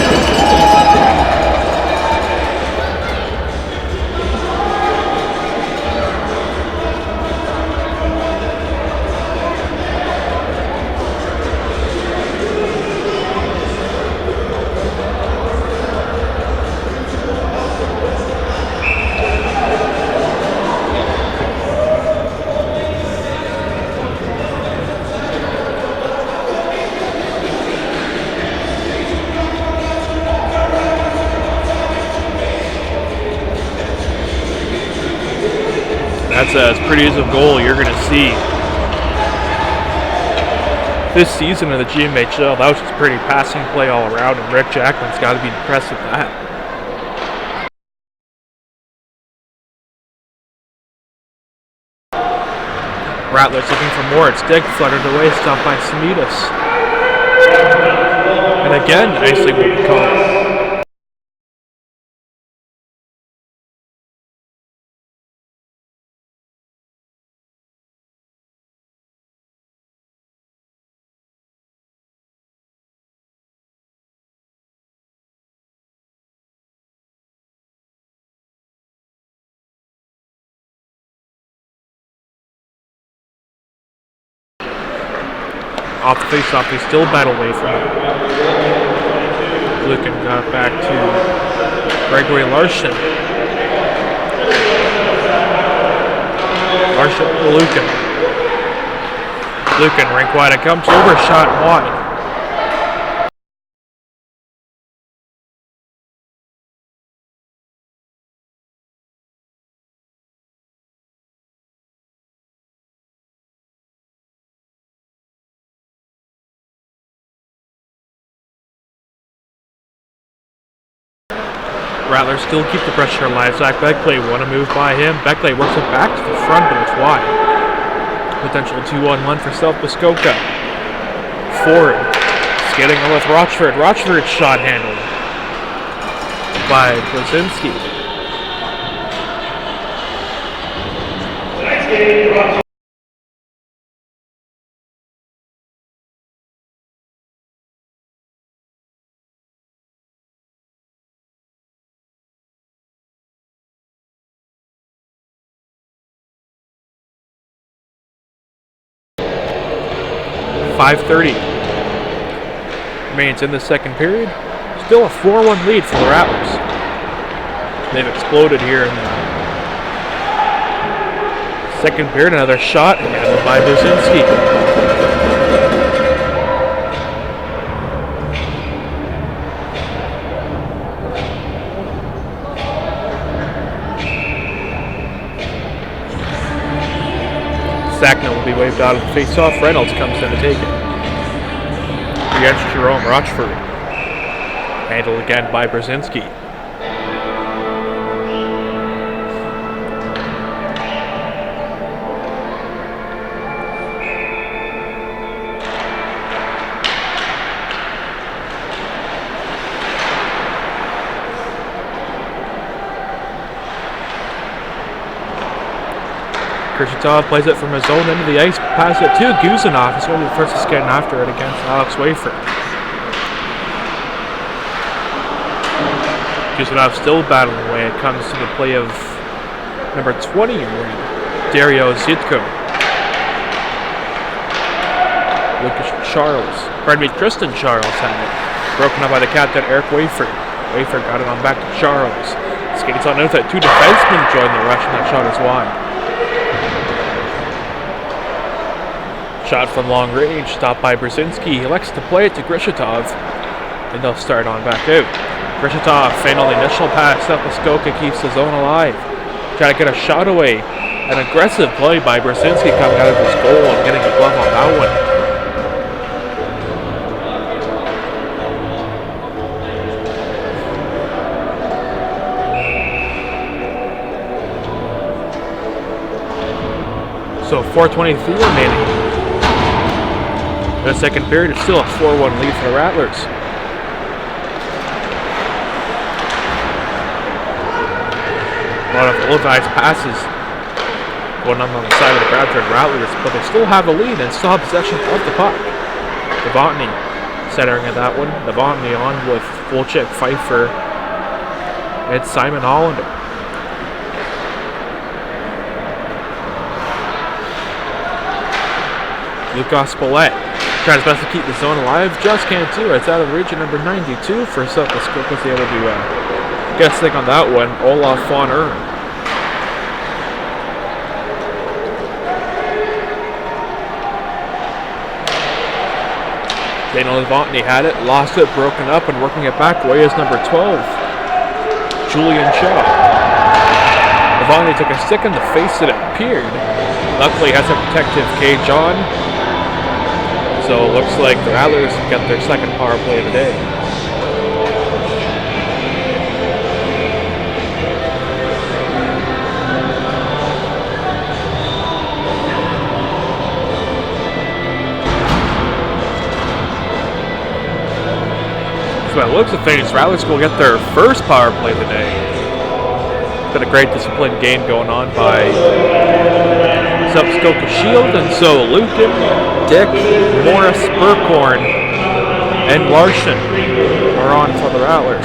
That's as pretty as a goal you're going to see this season in the GMHL. That was just pretty passing play all around, and Rick Jackman's got to be impressed with that. Rattlers looking for more. It's Dick, fluttered away, stopped by Samidas. And again, icing will be called. Off the face-off, they still battle away from it. Lucan got it back to Gregory Larson. Larson to Lucan. Lucan, rink wide, it comes over, shot wide. Rattlers still keep the pressure alive. Zach Beckley want to move by him. Beckley works it back to the front, but it's wide. Potential 2-on-1 for South Muskoka. Ford skating on with Rochford. Rochford's shot handled by Brzezinski. Nice 5:30 remains in the second period. Still a 4-1 lead for the Rattlers. They've exploded here in the second period. Another shot handled by Brzezinski. Sackner will be waved out of the face-off. Reynolds comes in to take it. Against Jerome Rochford. Handled again by Brzezinski. Krishatov plays it from his own end of the ice, passes it to Guzanov. He's going to be the first to get after it against Alex Wafer. Guzanov still battling away. It comes to the play of number 20 in ring, Dario Zitko. Tristan Charles had it. Broken up by the captain, Eric Wafer. Wafer got it on back to Charles. Skates on out that 2 defensemen join the rush, and that shot is wide. Shot from long range, stopped by Brzezinski. He elects to play it to Krishatov, and they'll start on back out. Krishatov, failed the initial pass. South Muskoka keeps the zone alive. Trying to get a shot away. An aggressive play by Brzezinski coming out of his goal and getting a glove on that one. So 4:23 remaining. In the second period, it's still a 4-1 lead for the Rattlers. A lot of ill-advised passes going on the side of the Bradford Rattlers, but they still have a lead and still have possession of the puck. Novotny centering at that one. Novotny on with Volchek, Pfeiffer, and Simon Hollander. Lucas Spillett tries his best to keep the zone alive, just can't do it. It's out of reach. Number 92 for South Muskoka was able to get a stick on that one. Olaf von Ern. Daniel Novotny had it, lost it, broken up, and working it back away is number 12, Julian Shaw. Novotny took a stick in the face, it appeared. Luckily, has a protective cage on. So it looks like the Rattlers get their second power play of the day. So by the looks of things, Rattlers will get their first power play of the day. Been a great disciplined game going on by South Muskoka Shield, and so Lucan, Dick, Morris, Burkhorn, and Larson are on for the Rattlers.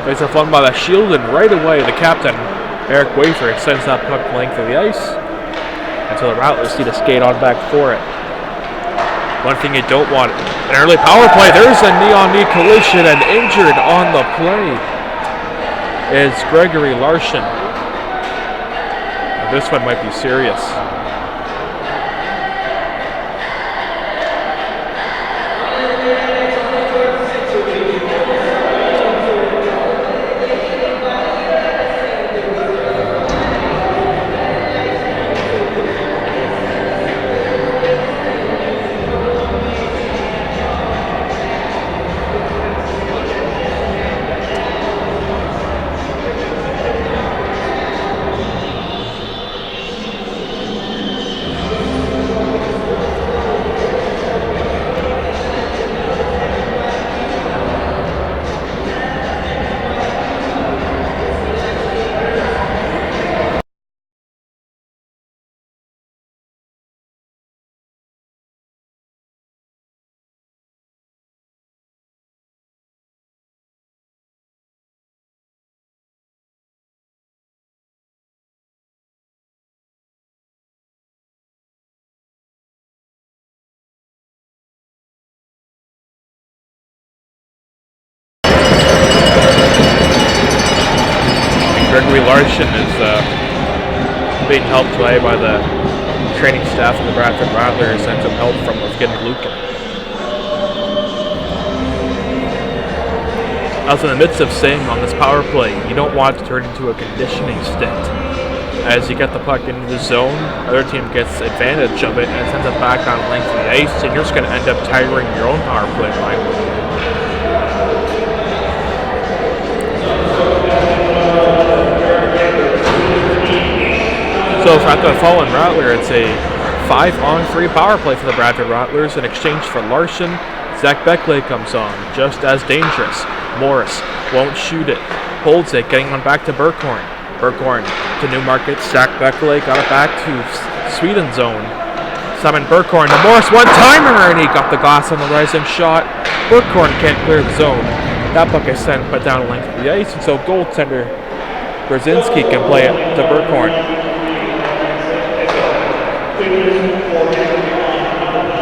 Face a fun by the Shield, and right away the captain, Eric Wafer, extends that puck length of the ice until the Rattlers need to skate on back for it. One thing you don't want, an early power play. There's a knee-on-knee collision, and injured on the play is Gregory Larson. This one might be serious. Gregory Larson is being helped away by the training staff of the Bradford Rattlers and some help from Evgeny Lukin. I was in the midst of saying on this power play, you don't want to turn into a conditioning stint. As you get the puck into the zone, other team gets advantage of it and sends it back on length of the ice, and you're just going to end up tiring your own power play line. So for the fallen Rattler, it's a 5-on-3 power play for the Bradford Rattlers in exchange for Larson. Zach Beckley comes on, just as dangerous. Morris won't shoot it, holds it, getting on back to Burkhorn. Burkhorn to Newmarket. Zach Beckley got it back to Sweden zone. Simon Burkhorn to Morris, one-timer, and he got the glass on the rising shot. Burkhorn can't clear the zone. That puck is sent put down length of the ice, and so goaltender Brzezinski can play it to Burkhorn.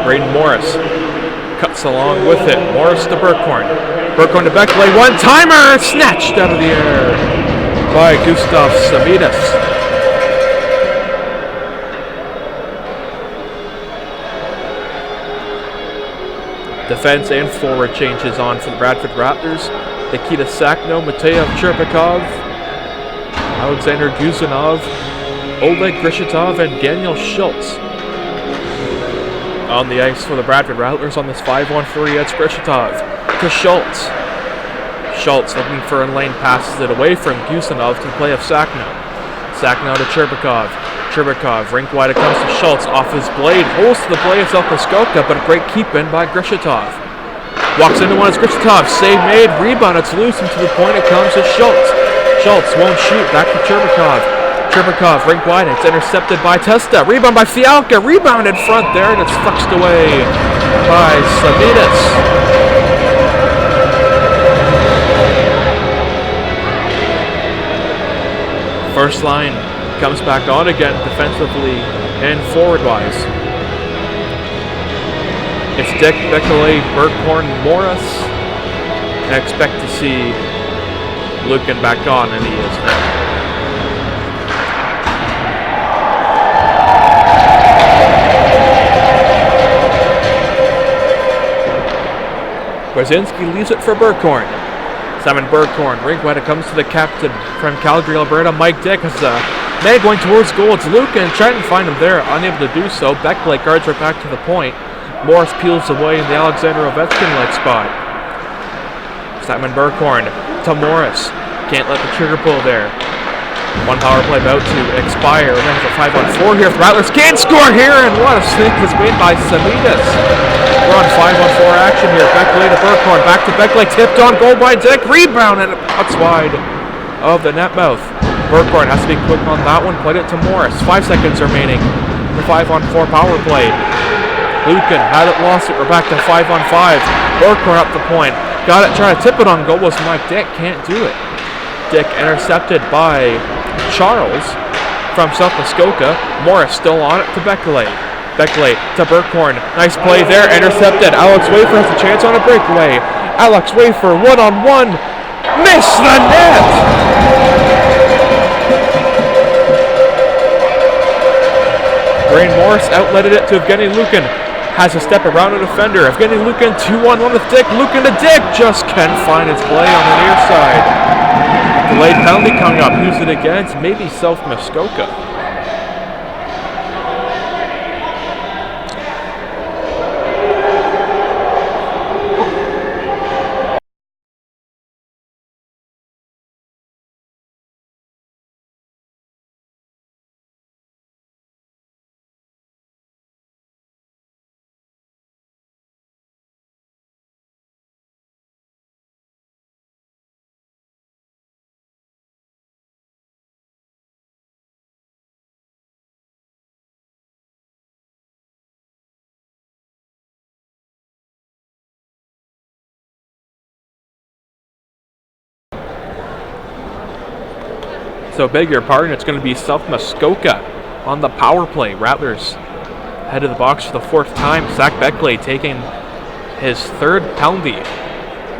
Braden Morris cuts along with it. Morris to Burkhorn. Burkhorn to Beckley. One-timer! Snatched out of the air by Gustav Samidas. Defense and forward changes on for the Bradford Rattlers. Nikita Sakno, Mateev Cherpakov, Alexander Guzanov, Oleg Grishitov, and Daniel Schultz. On the ice for the Bradford Rattlers on this 5-on-3, it's Grishitov to Schultz. Schultz looking for a lane, passes it away from Guzanov to the play of Sakno. Sakno to Cherpakov. Cherpakov, rink wide, it comes to Schultz, off his blade, holds to the play of South Muskoka, but a great keep-in by Grishitov. Walks into one, it's Grishitov, save made, rebound, it's loose, and to the point it comes to Schultz. Schultz won't shoot, back to Cherpakov. Cherpakov, rink wide, it's intercepted by Testa. Rebound by Fialka, rebound in front there, and it's fluxed away by Savitas. First line comes back on again defensively and forward-wise. It's Dick, Beckley, Burkhorn, Morris. I expect to see Lukin back on, and he is now. Brzezinski leaves it for Burkhorn. Simon Burkhorn, rink wide, it comes to the captain from Calgary, Alberta, Mike Dick. Has a man going towards goal. It's Lukin trying to find him there, unable to do so. Beckley guards right back to the point. Morris peels away in the Alexander Ovechkin-like spot. Simon Burkhorn to Morris. Can't let the trigger pull there. One power play about to expire. We're going to have a 5-on-4 here. The Rattlers can't score here, and what a sneak was made by Samidas. We're on 5-on-4 action here. Beckley to Burkhorn. Back to Beckley. Tipped on goal by Dick. Rebound, and it cuts wide of the net mouth. Burkhorn has to be quick on that one. Played it to Morris. 5 seconds remaining. The 5-on-4 power play. Lukin had it, lost it. We're back to 5-on-5. Burkhorn up the point. Got it. Trying to tip it on goal was Mike Dick. Can't do it. Dick intercepted by Charles from South Muskoka. Morris still on it to Beckley. Beckley to Burkhorn. Nice play there. Intercepted. Alex Wafer has a chance on a breakaway. Alex Wafer one-on-one. Missed the net! Brain Morris outletted it to Evgeny Lukin. Has a step around a defender. Evgeny Lukin 2-on-1 with Dick. Lukin to Dick. Just can't find his play on the near side. Delayed penalty coming up. Use it against maybe South Muskoka. So beg your pardon, it's going to be South Muskoka on the power play. Rattlers head of the box for the 4th time. Zach Beckley taking his 3rd penalty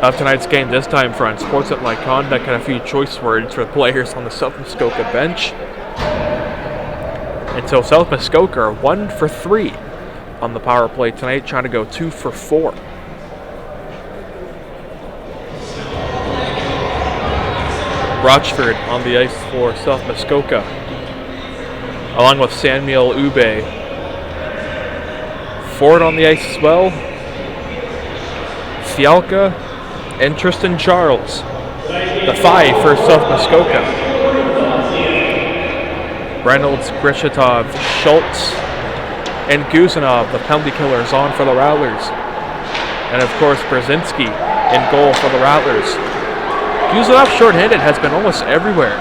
of tonight's game. This time for unsportsmanlike conduct and a few choice words for the players on the South Muskoka bench. And so South Muskoka are 1 for 3 on the power play tonight, trying to go 2 for 4. Rochford on the ice for South Muskoka, along with Samuel Ube. Ford on the ice as well. Fialka and Tristan Charles, the 5 for South Muskoka. Reynolds, Grishatov, Schultz, and Guzanov, the penalty killers, on for the Rattlers. And of course, Brzezinski in goal for the Rattlers. Guzanov, short-handed, has been almost everywhere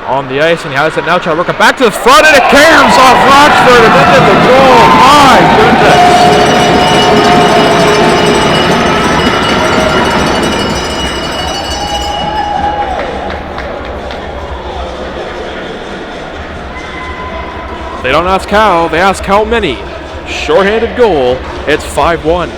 on the ice, and he has it now, trying to work it back to the front, and it caroms off Rochford, and then the goal. My goodness. They don't ask how, they ask how many. Short-handed goal, it's 5-1.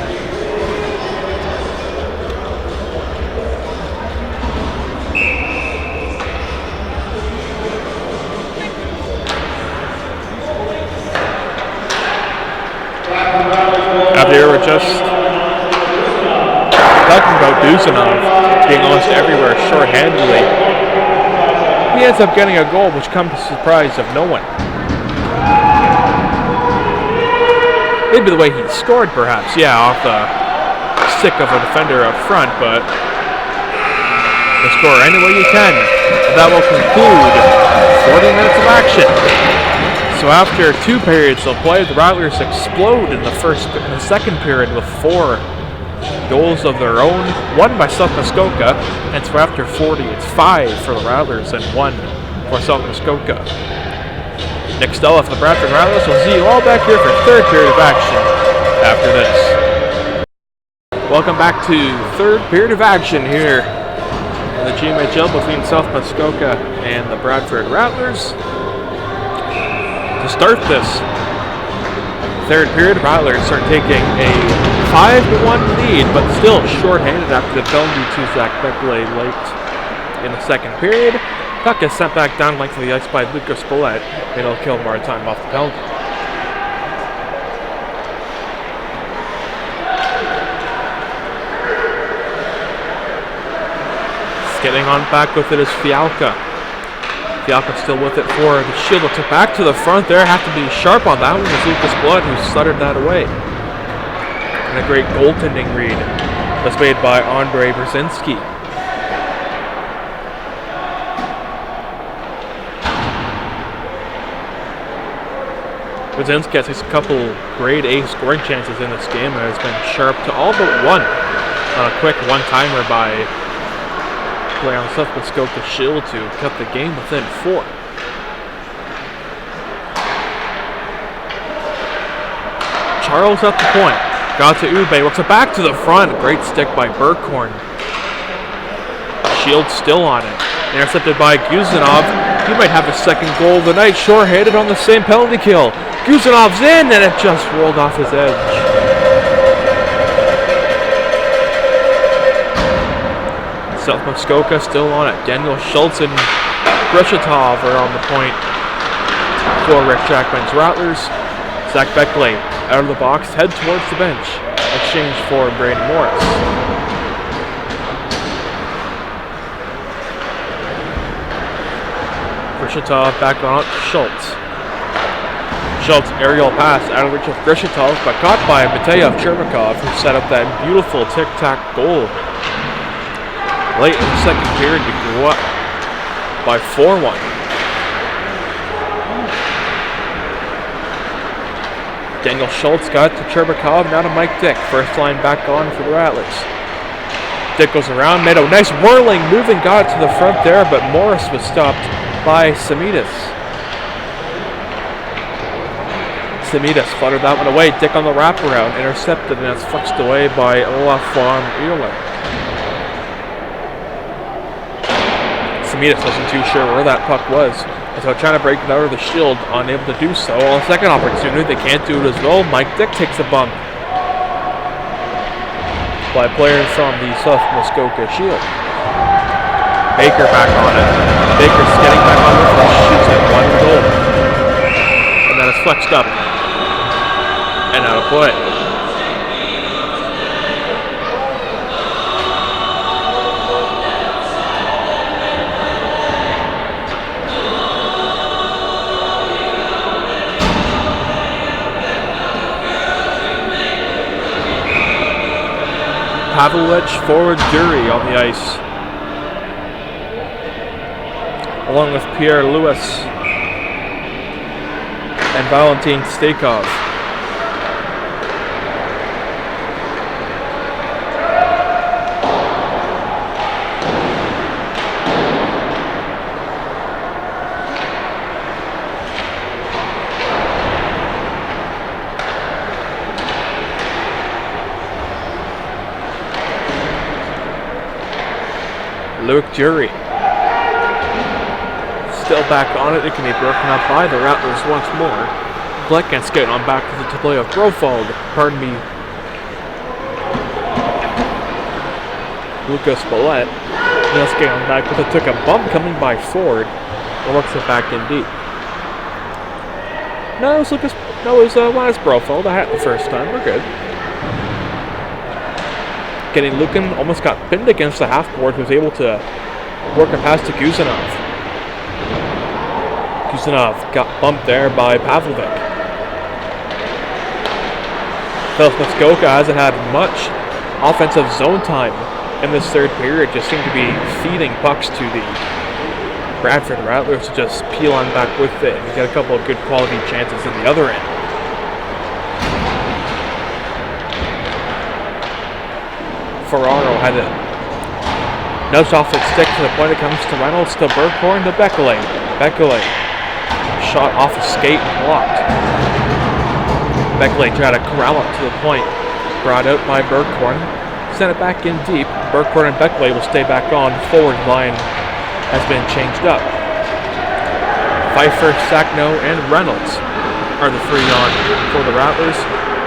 They were just talking about Guzanov being almost everywhere short-handedly. He ends up getting a goal, which comes to the surprise of no one. Maybe the way he scored, perhaps. Yeah, off the stick of a defender up front, but the score any way you can. That will conclude 40 minutes of action. So after 2 periods of play, the Rattlers explode in the second period with 4 goals of their own, 1 by South Muskoka, and so after 40, it's 5 for the Rattlers and 1 for South Muskoka. Nick Stella for the Bradford Rattlers. We'll see you all back here for 3rd period of action after this. Welcome back to 3rd period of action here in the GMHL between South Muskoka and the Bradford Rattlers. To start this 3rd period, Rattlers are taking a 5-1 lead, but still short-handed after the penalty to Zach Beckley late in the 2nd period. Puck is sent back down length of the ice by Lucas Spillett, and it'll kill more time off the penalty. Getting on back with it is Fialka. Fialka still with it for the Shield. It's back to the front there. Have to be sharp on that one. It's Lucas Blood who stuttered that away. And a great goaltending read was made by Andre Brzezinski. Brzezinski has a couple grade A scoring chances in this game and has been sharp to all but one on a quick one-timer by play on South Muskoka Shield to cut the game within 4. Charles at the point. Got to Ube. Works it back to the front. Great stick by Burkhorn. Shield still on it. Intercepted by Guzanov. He might have the 2nd goal of the night. Short-handed on the same penalty kill. Guzanov's in, and it just rolled off his edge. South Muskoka still on it. Daniel Schultz and Grishatov are on the point for Rick Jackman's Rattlers. Zach Beckley out of the box, head towards the bench. Exchange for Braden Morris. Grishatov back on it to Schultz. Schultz aerial pass out of reach of Grishatov, but caught by Mateyev Chermakov, who set up that beautiful tic-tac goal late in the 2nd period to go up by 4-1. Daniel Schultz got to Chermakov, now to Mike Dick. First line back on for the Rattlers. Dick goes around, made a nice whirling move and got to the front there, but Morris was stopped by Samidas. Samidas fluttered that one away. Dick on the wraparound, intercepted, and it's flicked away by Olaf von Euler. Samidas wasn't too sure where that puck was, and so trying to break it out of the Shield, unable to do so. On the 2nd opportunity, they can't do it as well. Mike Dick takes a bump. by players from the South Muskoka Shield. Baker back on it. Baker's getting back on it, shoots at one goal. And then it's flexed up and out of play. Pavlovich, forward Dury on the ice, along with Pierre Lewis and Valentin Stakov. Luke Dury still back on it. It can be broken up by the Rattlers once more. Blekin's getting on back to the play of Grofald. Pardon me. Lucas Spillett. Just getting on back, but it took a bump coming by Ford. And works it back in deep. No, it was Lucas. No, it was Linus Grofald. I had it the first time. We're good. Getting Lukin, almost got pinned against the half-board, who was able to work a pass to Guzanov. Guzanov got bumped there by Pavlovic. South Muskoka hasn't had much offensive zone time in this third period, just seemed to be feeding pucks to the Bradford Rattlers to just peel on back with it and get a couple of good quality chances in the other end. Ferraro had it nudged off its stick to the point it comes to Reynolds, to Bergkorn, to Bekele. Bekele shot off a skate and blocked. Bekele tried to corral it to the point, brought out by Bergkorn. Sent it back in deep. Bergkorn and Bekele will stay back on. Forward line has been changed up. Pfeiffer, Sackno, and Reynolds are the three on for the Rattlers.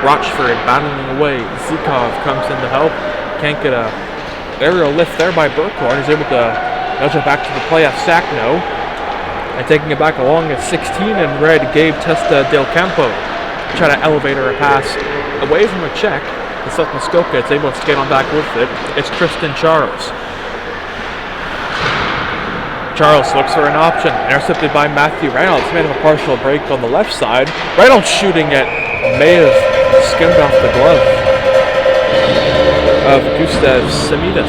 Rochford battling away. Zukov comes in to help. Can't get a aerial lift there by Bergkorn. He's able to nudge it back to the play of Sackno. And taking it back along at 16 in red, Gabe Testa Del Campo. Try to elevate her a pass away from a check. The South Muskoka is able to skate on back with it. It's Tristan Charles. Charles looks for an option. Intercepted by Matthew Reynolds. Made him a partial break on the left side. Reynolds shooting it. May have skimmed off the glove of Gustav Semidis.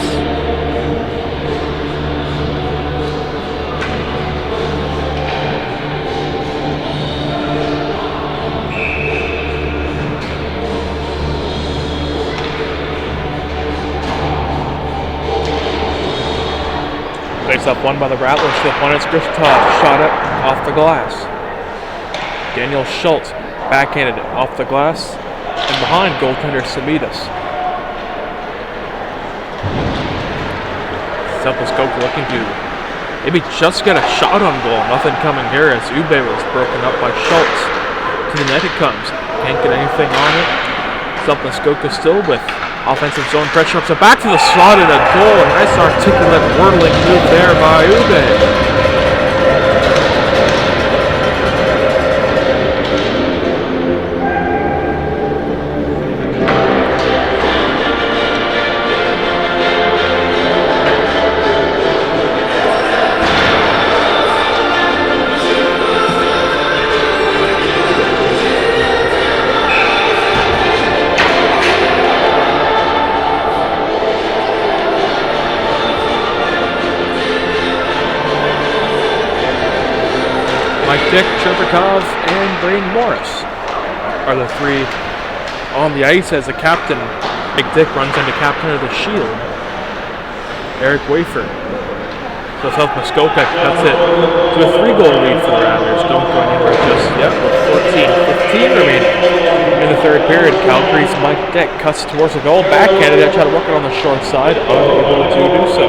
Face up one by the Rattlers to the point. It's Gristov. Shot it off the glass. Daniel Schultz backhanded it off the glass. And behind goaltender Semidis. South Muskoka looking to maybe just get a shot on goal. Nothing coming here as Ube was broken up by Schultz. To the net it comes. Can't get anything on it. South Muskoka still with offensive zone pressure up, so back to the slot and a goal. A nice articulate whirling move there by Ube. Dick Treverkov and Brain Morris are the three on the ice as the captain, Big Dick, runs into captain of the Shield, Eric Wafer. So South Muskoka cuts it to a 3-goal lead for the Rattlers. Don't go anywhere just yet with 14-15 remaining in the third period. Calgary's Mike Dick cuts towards the goal, backhanded it, try to work it on the short side, unable to do so.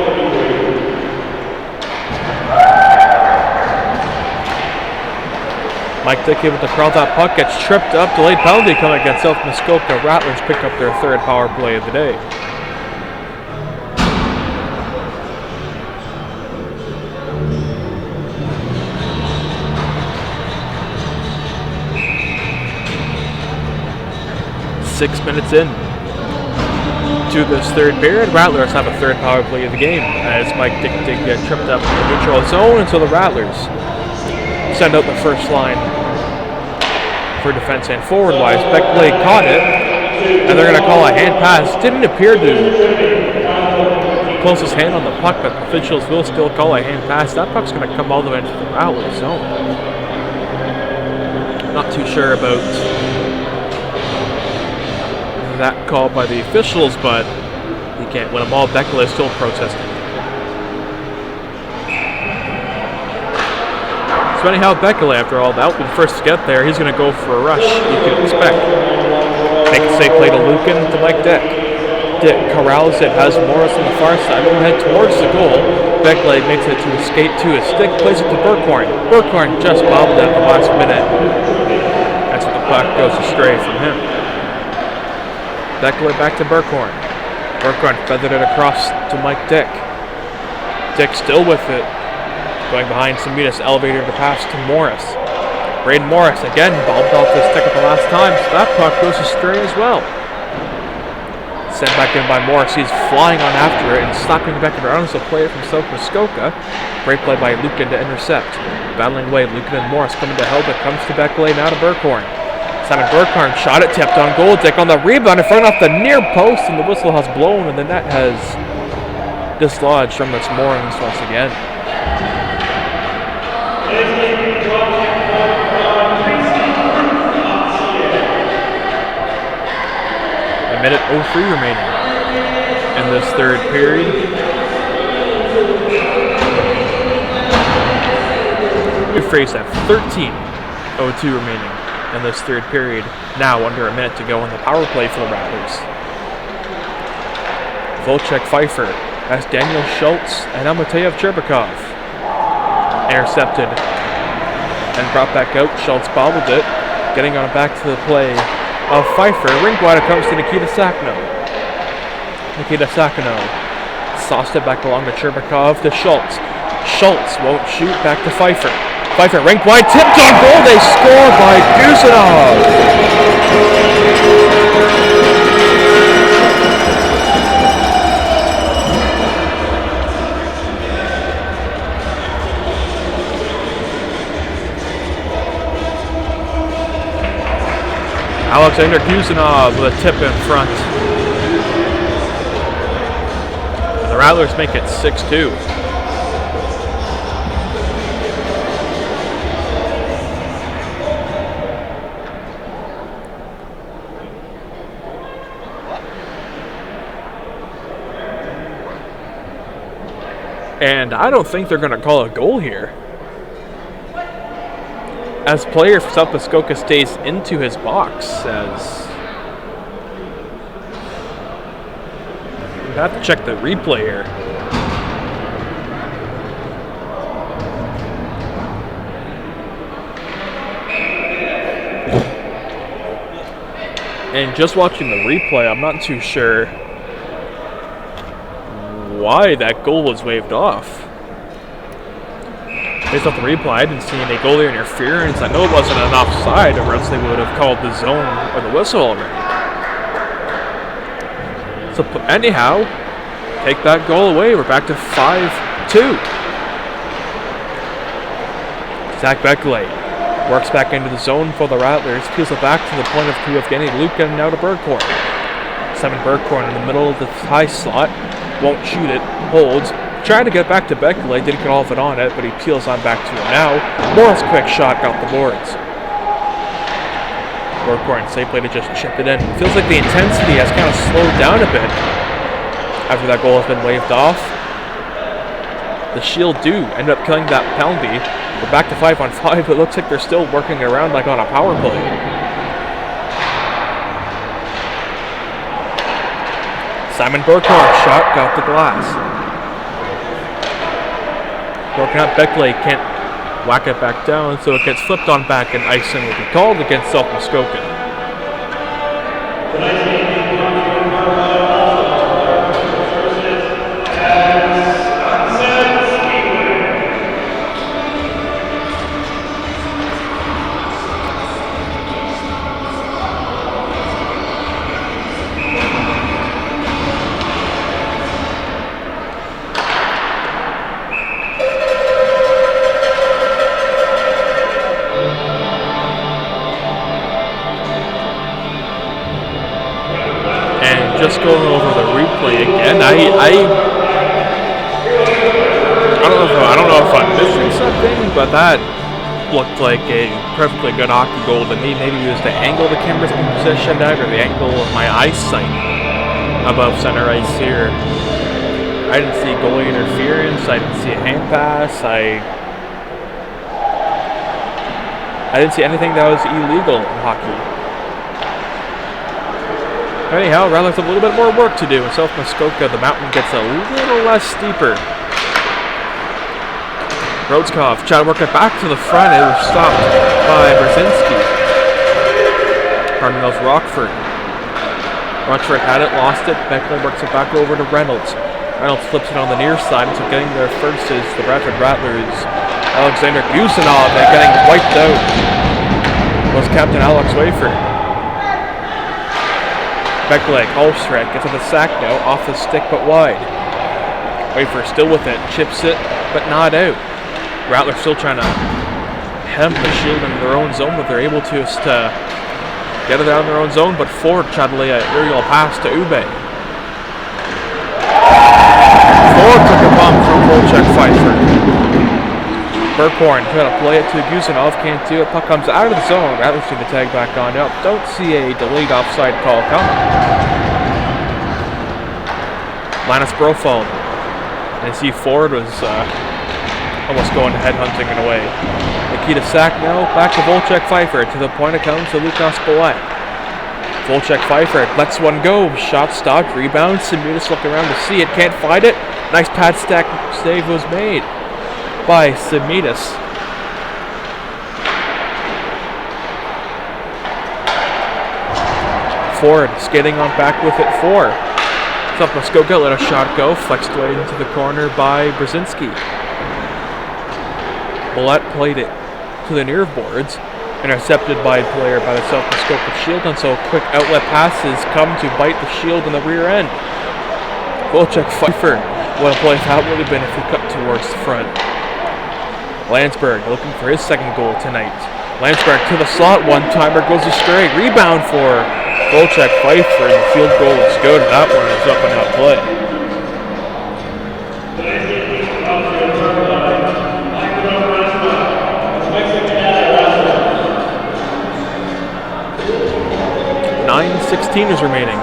Mike Dick able to corral that puck, gets tripped up, delayed penalty coming against South Muskoka. Rattlers pick up their third power play of the day. 6 minutes in to this third period. Rattlers have a third power play of the game as Mike Dick get tripped up in the neutral zone, and so the Rattlers send out the first line for defense and forward wise. Beckley caught it, and they're going to call a hand pass. Didn't appear to close his hand on the puck, but officials will still call a hand pass. That puck's going to come all the way into the Rattlers zone. Not too sure about that call by the officials, but he can't win them all. Beckley is still protesting. So anyhow, Beckley, after all that, will be first to get there. He's going to go for a rush, you can expect. Make a safe play to Lucan to Mike Dick. Dick corrals it, has Morris on the far side. We'll head towards the goal. Beckley makes it to a skate to his stick, plays it to Burkhorn. Burkhorn just bobbled at the last minute. That's when the puck goes astray from him. Beckley back to Burkhorn. Burkhorn feathered it across to Mike Dick. Dick still with it. Going behind Samitas, elevator to pass to Morris. Braden Morris again bobbed off the stick at the last time, so that puck goes astray as well. Sent back in by Morris. He's flying on after it and slapping back around as a player from South Muskoka. Great play by Lucan to intercept. Battling away, Lucan and Morris coming to help. It comes to Beckley, now to Burkhorn. Simon Burkhorn shot it, tipped on goal. Dick on the rebound in front off the near post, and the whistle has blown, and the net has dislodged from its moorings once again. A minute 03 remaining in this third period. Rephrase that, 13:02 remaining in this third period. Now under a minute to go in the power play for the Rattlers. Volchek Pfeiffer as Daniel Schultz and Amateyev Cherbakov. Intercepted and brought back out. Schultz bobbled it, getting on back to the play of Pfeiffer. Rink wide, it comes to Nikita Sakno. Nikita Sakno sauced it back along to Cherbakov to Schultz. Schultz won't shoot, back to Pfeiffer. Pfeiffer rink wide, tipped on goal. They score by Gusanov. Alexander Gusanov with a tip in front. And the Rattlers make it 6-2. And I don't think they're going to call a goal here, as player for South Muskoka stays into his box. As we have to check the replay here. And just watching the replay, I'm not too sure why that goal was waved off. Based off the replay, I didn't see any goalie interference. I know it wasn't an offside, or else they would have called the zone or the whistle already. So anyhow, take that goal away. We're back to 5-2. Zach Beckley works back into the zone for the Rattlers. Peels it back to the point of Evgeny Lukin, now to Burkhorn. Simon Burkhorn in the middle of the high slot. Won't shoot it, holds, tried to get back to Beckley, didn't get all of it on it, but he peels on back to him now. Morris' quick shot got the boards. Burkhorn, safe play to just chip it in. Feels like the intensity has kind of slowed down a bit after that goal has been waved off. The Shield do end up killing that penalty. We're back to 5-on-5, but it looks like they're still working around like on a power play. Simon Burkhorn shot, got the glass. Broken up, Beckley can't whack it back down, so it gets flipped on back, and icing will be called against South Muskoka. Just going over the replay again. I don't know if I'm missing something, but that looked like a perfectly good hockey goal to me. Maybe it was the angle the camera's been positioned at, or the angle of my eyesight above center ice here. I didn't see goalie interference. I didn't see a hand pass. I didn't see anything that was illegal in hockey. Anyhow, Rattlers have a little bit more work to do. In South Muskoka, the mountain gets a little less steeper. Rodskov tried to work it back to the front. It was stopped by Brzezinski. Cardinals Rockford. Rockford had it, lost it. Beckler works it back over to Reynolds. Reynolds flips it on the near side, so getting there first is the Bradford Rattlers. Alexander Gusanov, and getting wiped out was Captain Alex Wafer. Beckler, Holstrak gets to the sack now, off the stick but wide. Wafer still with it, chips it, but not out. Rattlers still trying to hem the Shield into their own zone, but they're able to just get it out in their own zone, but Ford tried to lay an aerial pass to Ube. Ford took a bump from Volchek Pfeiffer. Burkhorn trying to play it to Gusanov, can't do it. Puck comes out of the zone. Rattlers do the tag back on up. Don't see a delayed offside call coming. Linus Brofeld. And I see Ford was almost going headhunting in a way. Nikita Sack now, back to Volchek Pfeiffer. To the point it comes to Lukas Bolet. Volchek Pfeiffer lets one go. Shot stopped, rebound. Simitas looking around to see it, can't find it. Nice pad stack save was made by Simitas. Ford skating on back with it for South Muskoka, let a shot go, flexed away into the corner by Brzezinski. Bullet played it to the near boards, intercepted by a player by the South Muskoka Shield, and so quick outlet passes come to bite the Shield in the rear end. Volchek Pfeiffer, what a play that would have been if he cut towards the front. Landsberg looking for his second goal tonight. Landsberg to the slot, one-timer goes astray. Rebound for Volchek Pfeiffer, and the field goal is good. That one is up and out play. .9:16 is remaining.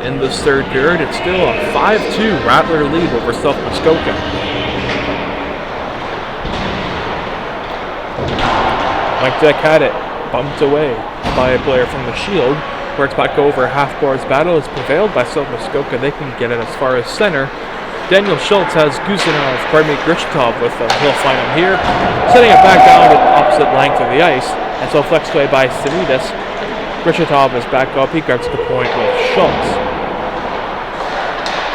In this third period, it's still a 5-2 Rattler lead over South Muskoka. Mike Deck had it, bumped away by a player from the Shield. Works back over half-boards battle is prevailed by South Muskoka. They can get it as far as center. Daniel Schultz has Grishkov with them. He'll find him here, setting it back down to the opposite length of the ice, and so flexed away by Simitas. Grishkov is back up. He guards the point with Schultz.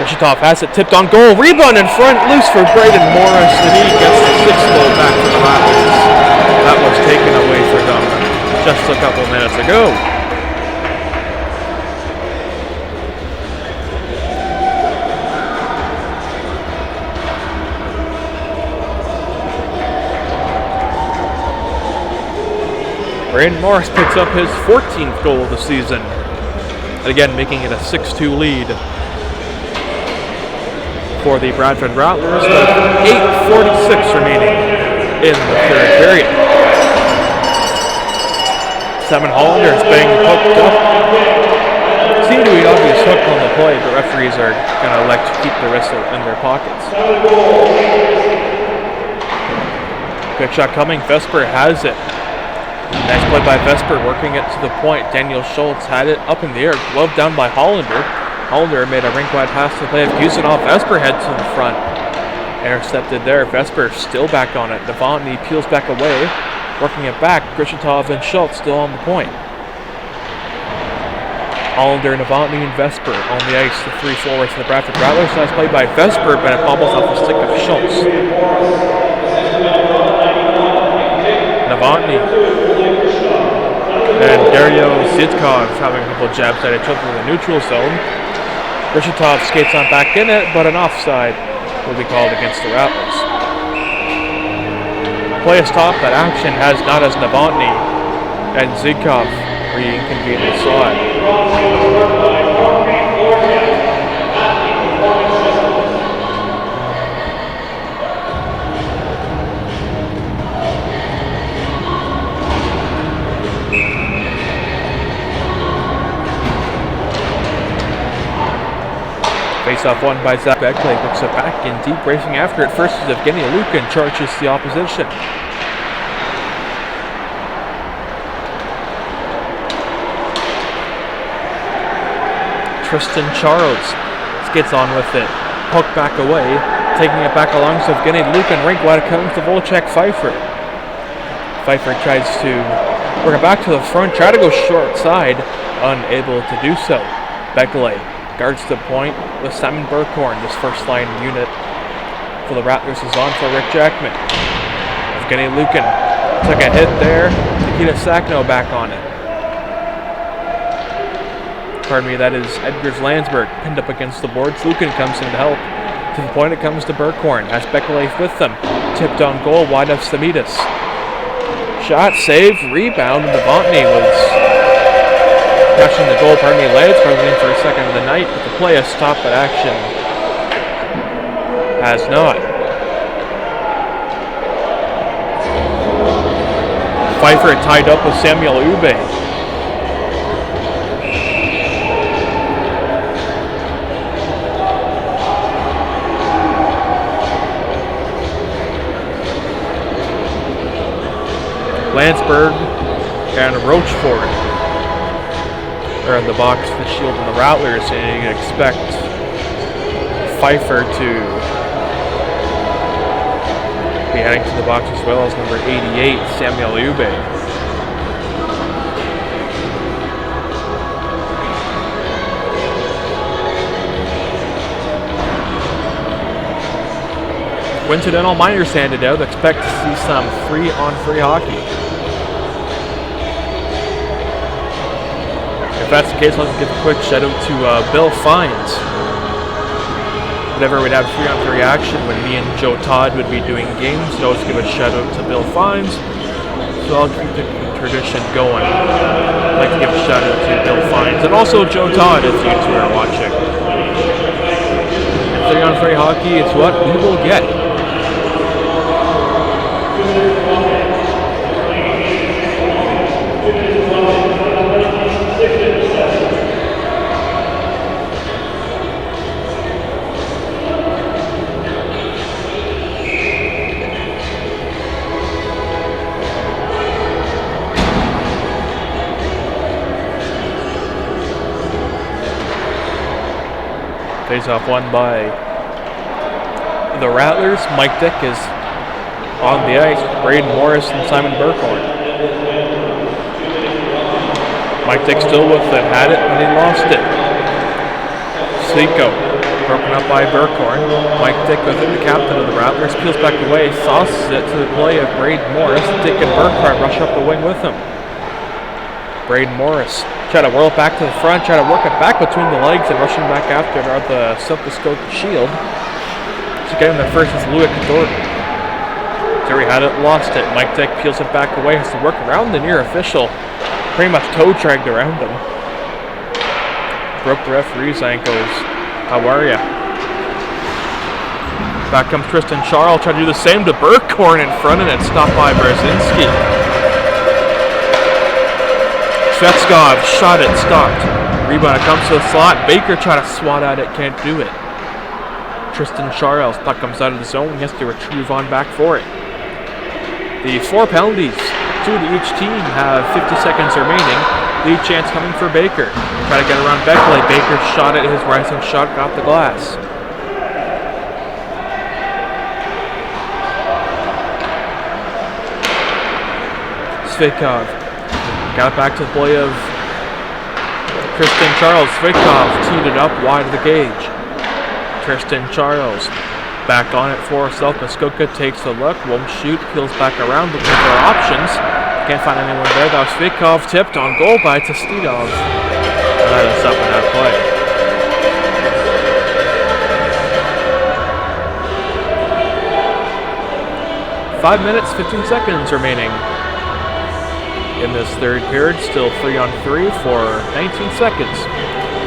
Grishkov has it tipped on goal. Rebound in front, loose for Braden Morris, and he gets the 6-goal back for the Rattlers. That was taken away for them just a couple minutes ago. Braden Morris picks up his 14th goal of the season. And again, making it a 6-2 lead for the Bradford Rattlers with 8:46 remaining in the third period. Simon Hollander is being hooked up. Seemed to be an obvious hook on the play, but referees are going to elect to keep the wrist in their pockets. Quick shot coming. Vesper has it. Nice play by Vesper, working it to the point. Daniel Schultz had it up in the air, gloved down by Hollander. Hollander made a rink-wide pass to the play of Gusanov. Vesper heads to the front. Intercepted there. Vesper still back on it. Novotny peels back away, working it back. Grishkov and Schultz still on the point. Hollander, Novotny, and Vesper on the ice. The three forwards for the Bradford Rattlers. Nice play by Vesper, but it bobbles off the stick of Schultz. Novotny and Dario Zidkov having a couple of jabs at each other in the neutral zone. Grishkov skates on back in it, but an offside will be called against the Rattlers. Play a stop that action has not as Novotny and Zidkov reconvene the slot. Face-off won by Zach Beckley, looks it back in deep, racing after it. First is Evgeny Lukin, charges the opposition. Tristan Charles skids on with it, puck back away, taking it back along to Evgeny Lukin, rink wide comes to Volchek Pfeiffer. Pfeiffer tries to work it back to the front, try to go short side, unable to do so. Beckley guards the point with Simon Burkhorn. This first line unit for the Rattlers is on for Rick Jackman. Evgeny Lukin took a hit there. Nikita Sakno back on it. Pardon me, that is Edgars Landsberg pinned up against the boards. Lukin comes in to help. To the point it comes to Burkhorn. Has Beckley with them. Tipped on goal, wide of Samitas. Shot, save, rebound, and Novotny was catching the goal. Pardon me, Landsberg in for a second of the night, but the play has stopped, but action has not. Pfeiffer tied up with Samuel Ube. Landsberg and Rochford are in the box for the Shield and the Rattlers, and you can expect Pfeiffer to be heading to the box as well as number 88, Samuel Ube. Coincidental minors handed out. Expect to see some free-on-free hockey. If that's the case, let's give a quick shout out to Bill Fines. Whenever we'd have free-on-free action, when me and Joe Todd would be doing games, we'd always give a shout out to Bill Fines. So I'll keep the tradition going. I'd like to give a shout out to Bill Fines and also Joe Todd if you two are watching. Free-on-free hockey is what we will get. Face-off won by the Rattlers. Mike Dick is on the ice. Braden Morris and Simon Burkhorn. Mike Dick still with it. Had it, but he lost it. Sliko broken up by Burkhorn. Mike Dick with it, the captain of the Rattlers, peels back away, sauces it to the play of Braden Morris. Dick and Burkhorn rush up the wing with him. Braden Morris try to whirl it back to the front, try to work it back between the legs and rushing back after the South Muskoka Shield. So getting there first is Louis Cador. Terry had it, lost it. Mike Dick peels it back away, has to work around the near official. Pretty much toe dragged around him. Broke the referee's ankles. How are ya? Back comes Tristan Charles, trying to do the same to Burkhorn in front, and it's stopped by Brzezinski. Svetskov shot it, stopped. Rebound, it comes to the slot. Baker trying to swat at it, can't do it. Tristan Charles, puck comes out of the zone, he has to retrieve on back for it. The 4 penalties, 2 to each team, have 50 seconds remaining. Lead chance coming for Baker. Try to get around Beckley. Baker shot it, his rising shot got the glass. Svikov got it back to the play of Tristan Charles. Svikov teed it up wide of the gauge. Tristan Charles back on it for South Muskoka, takes a look, won't shoot, peels back around, looking for options. Can't find anyone there. That was Svikov, tipped on goal by Testidov. That is up in that play. .5 minutes, 15 seconds remaining in this third period. Still 3-on-3 for 19 seconds.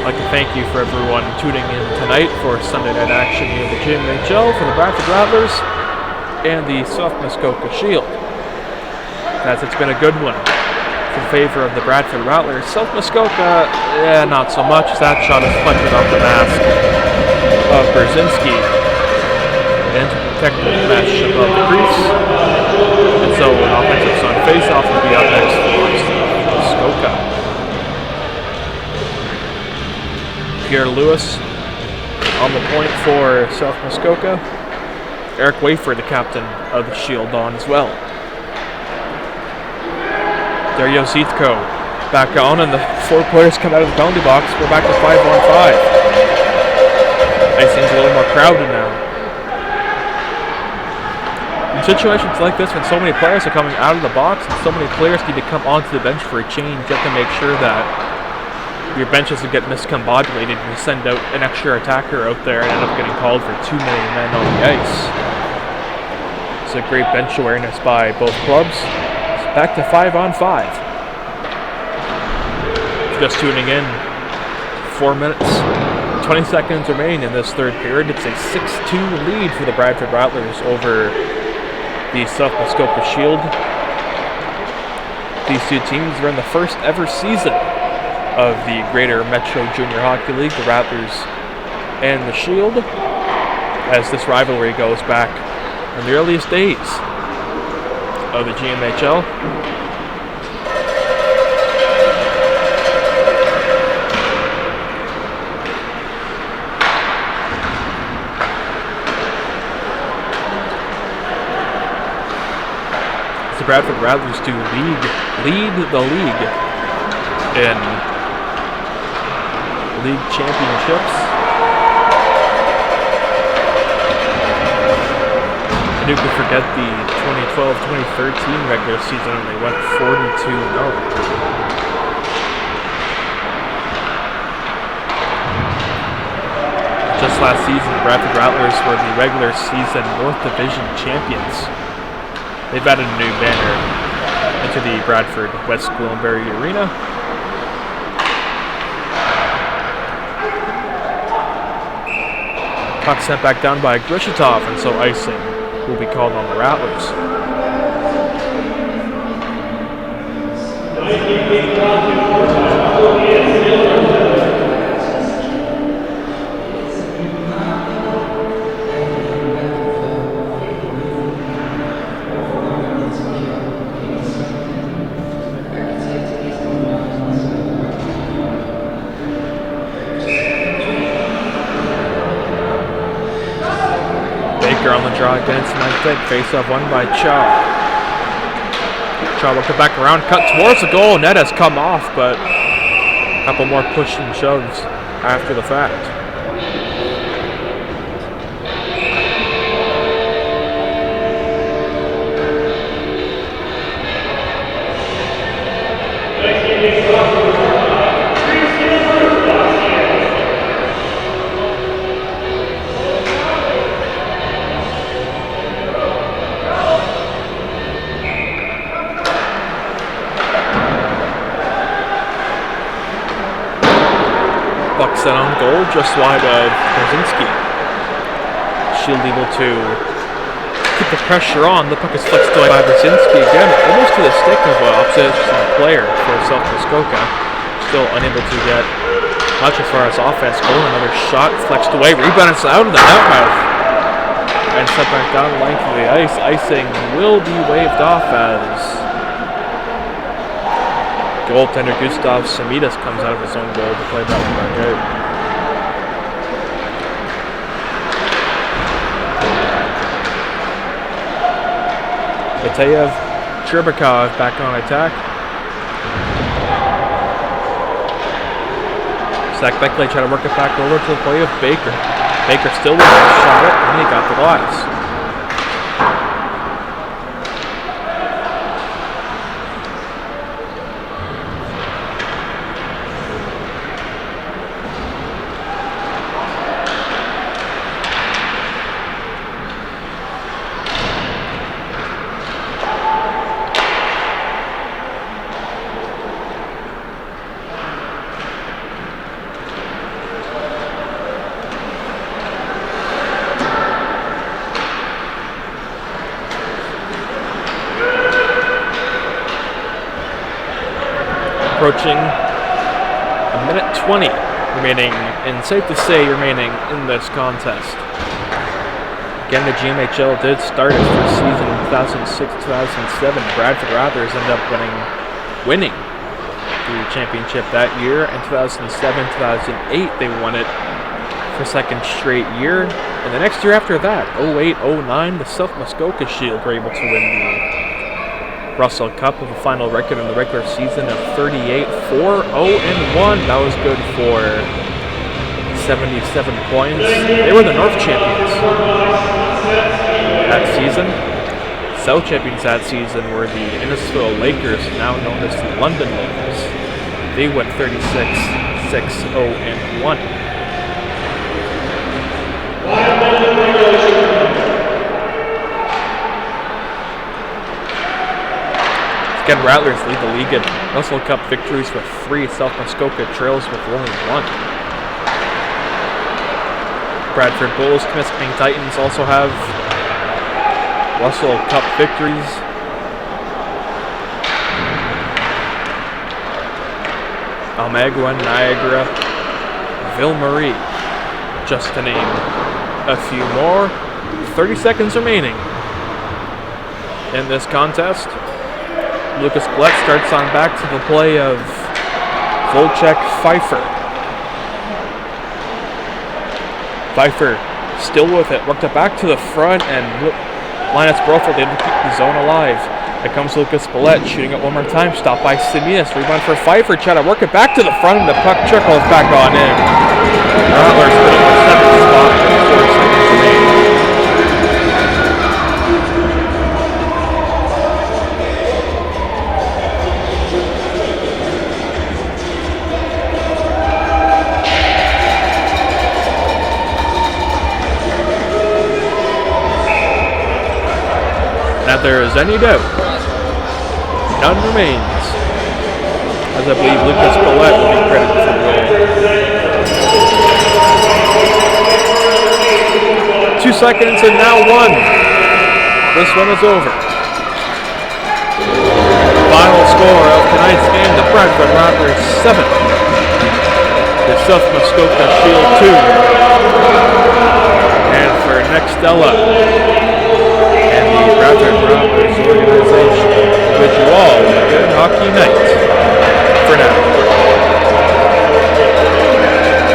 I'd like to thank you for everyone tuning in tonight for Sunday night action here in the GMHL for the Bradford Rattlers and the South Muskoka Shield. As it's been a good one in favor of the Bradford Rattlers. South Muskoka, not so much. That shot is deflected off the mask of Brzezinski and to protect the mesh above the crease. And so an offensive zone face-off will be up next for Muskoka. Pierre Lewis on the point for South Muskoka. Eric Wafer, the captain of the Shield, on as well. Dario Zitko back on, and the 4 players come out of the penalty box. We're back to 5-on-5. Icing's a little more crowded now. In situations like this, when so many players are coming out of the box and so many players need to come onto the bench for a change, you have to make sure that your bench doesn't get miscombobulated and you send out an extra attacker out there and end up getting called for too many men on the ice. It's a great bench awareness by both clubs. Back to 5-on-5. Just tuning in, 4 minutes, 20 seconds remaining in this third period. It's a 6-2 lead for the Bradford Rattlers over the South Muskoka Shield. These two teams are in the first ever season of the Greater Metro Junior Hockey League, the Rattlers and the Shield, as this rivalry goes back in the earliest days of the GMHL. The Bradford Rattlers to lead the league in league championships. And who could forget the 2012-2013 regular season when they went 42-0. Just last season, the Bradford Rattlers were the regular season North Division champions. They've added a new banner into the Bradford West Gwillimbury Arena. Puck sent back down by Grishitov, and so icing will be called on the Rattlers. On the draw against Mantek, face-off won by Chow. Chow will come back around, cut towards the goal. Net has come off, but a couple more push and shoves after the fact. Set on goal, just wide of Brzezinski. Shield able to keep the pressure on. The puck is flexed away by Brzezinski again, almost to the stick of an opposition player for South Muskoka. Still unable to get much as far as offense going. Another shot flexed away, rebound is out of the net mouth, and set back down the length of the ice. Icing will be waved off as goaltender Gustav Samidas comes out of his own goal to play that one back out. Mateyev Cherbakov back on attack. Zach Beckley trying to work it back over to the play of Baker. Baker still with a shot, and he got the glass. approaching a minute 20 remaining, and safe to say remaining in this contest. Again, the GMHL did start its first season in 2006-2007. Bradford Rattlers ended up winning the championship that year. In 2007-2008, they won it for a second straight year. And the next year after that, 08-09, the South Muskoka Shield were able to win the Russell Cup with a final record in the regular season of 38-4-0-1. That was good for 77 points. They were the North champions that season. South champions that season were the Innisfil Lakers, now known as the London Lakers. They went 36-6-0-1. Again, Rattlers lead the league in Russell Cup victories with 3. South Muskoka trails with only 1. Bradford Bulls, Temiskaming Titans also have Russell Cup victories. Almagua, Niagara, Ville-Marie, just to name a few more. 30 seconds remaining in this contest. Lucas Blett starts on back to the play of Volchek Pfeiffer. Pfeiffer still with it, worked it back to the front, and Linus Brofeld able to keep the zone alive. Here comes Lucas Blett, shooting it one more time, stopped by Simias, rebound for Pfeiffer, try to work it back to the front, and the puck trickles back on in. Rattlers put up a 7th spot with 4 seconds remaining. If there is any doubt, none remains, as I believe Lucas Collette will be credited for the goal. 2 seconds and now 1. This one is over. Final score of tonight's game, the Bradford Rattlers 7, the South Muskoka Shield 2. And for Nextella and the Bradford Rattlers organization, bid you all a good hockey night.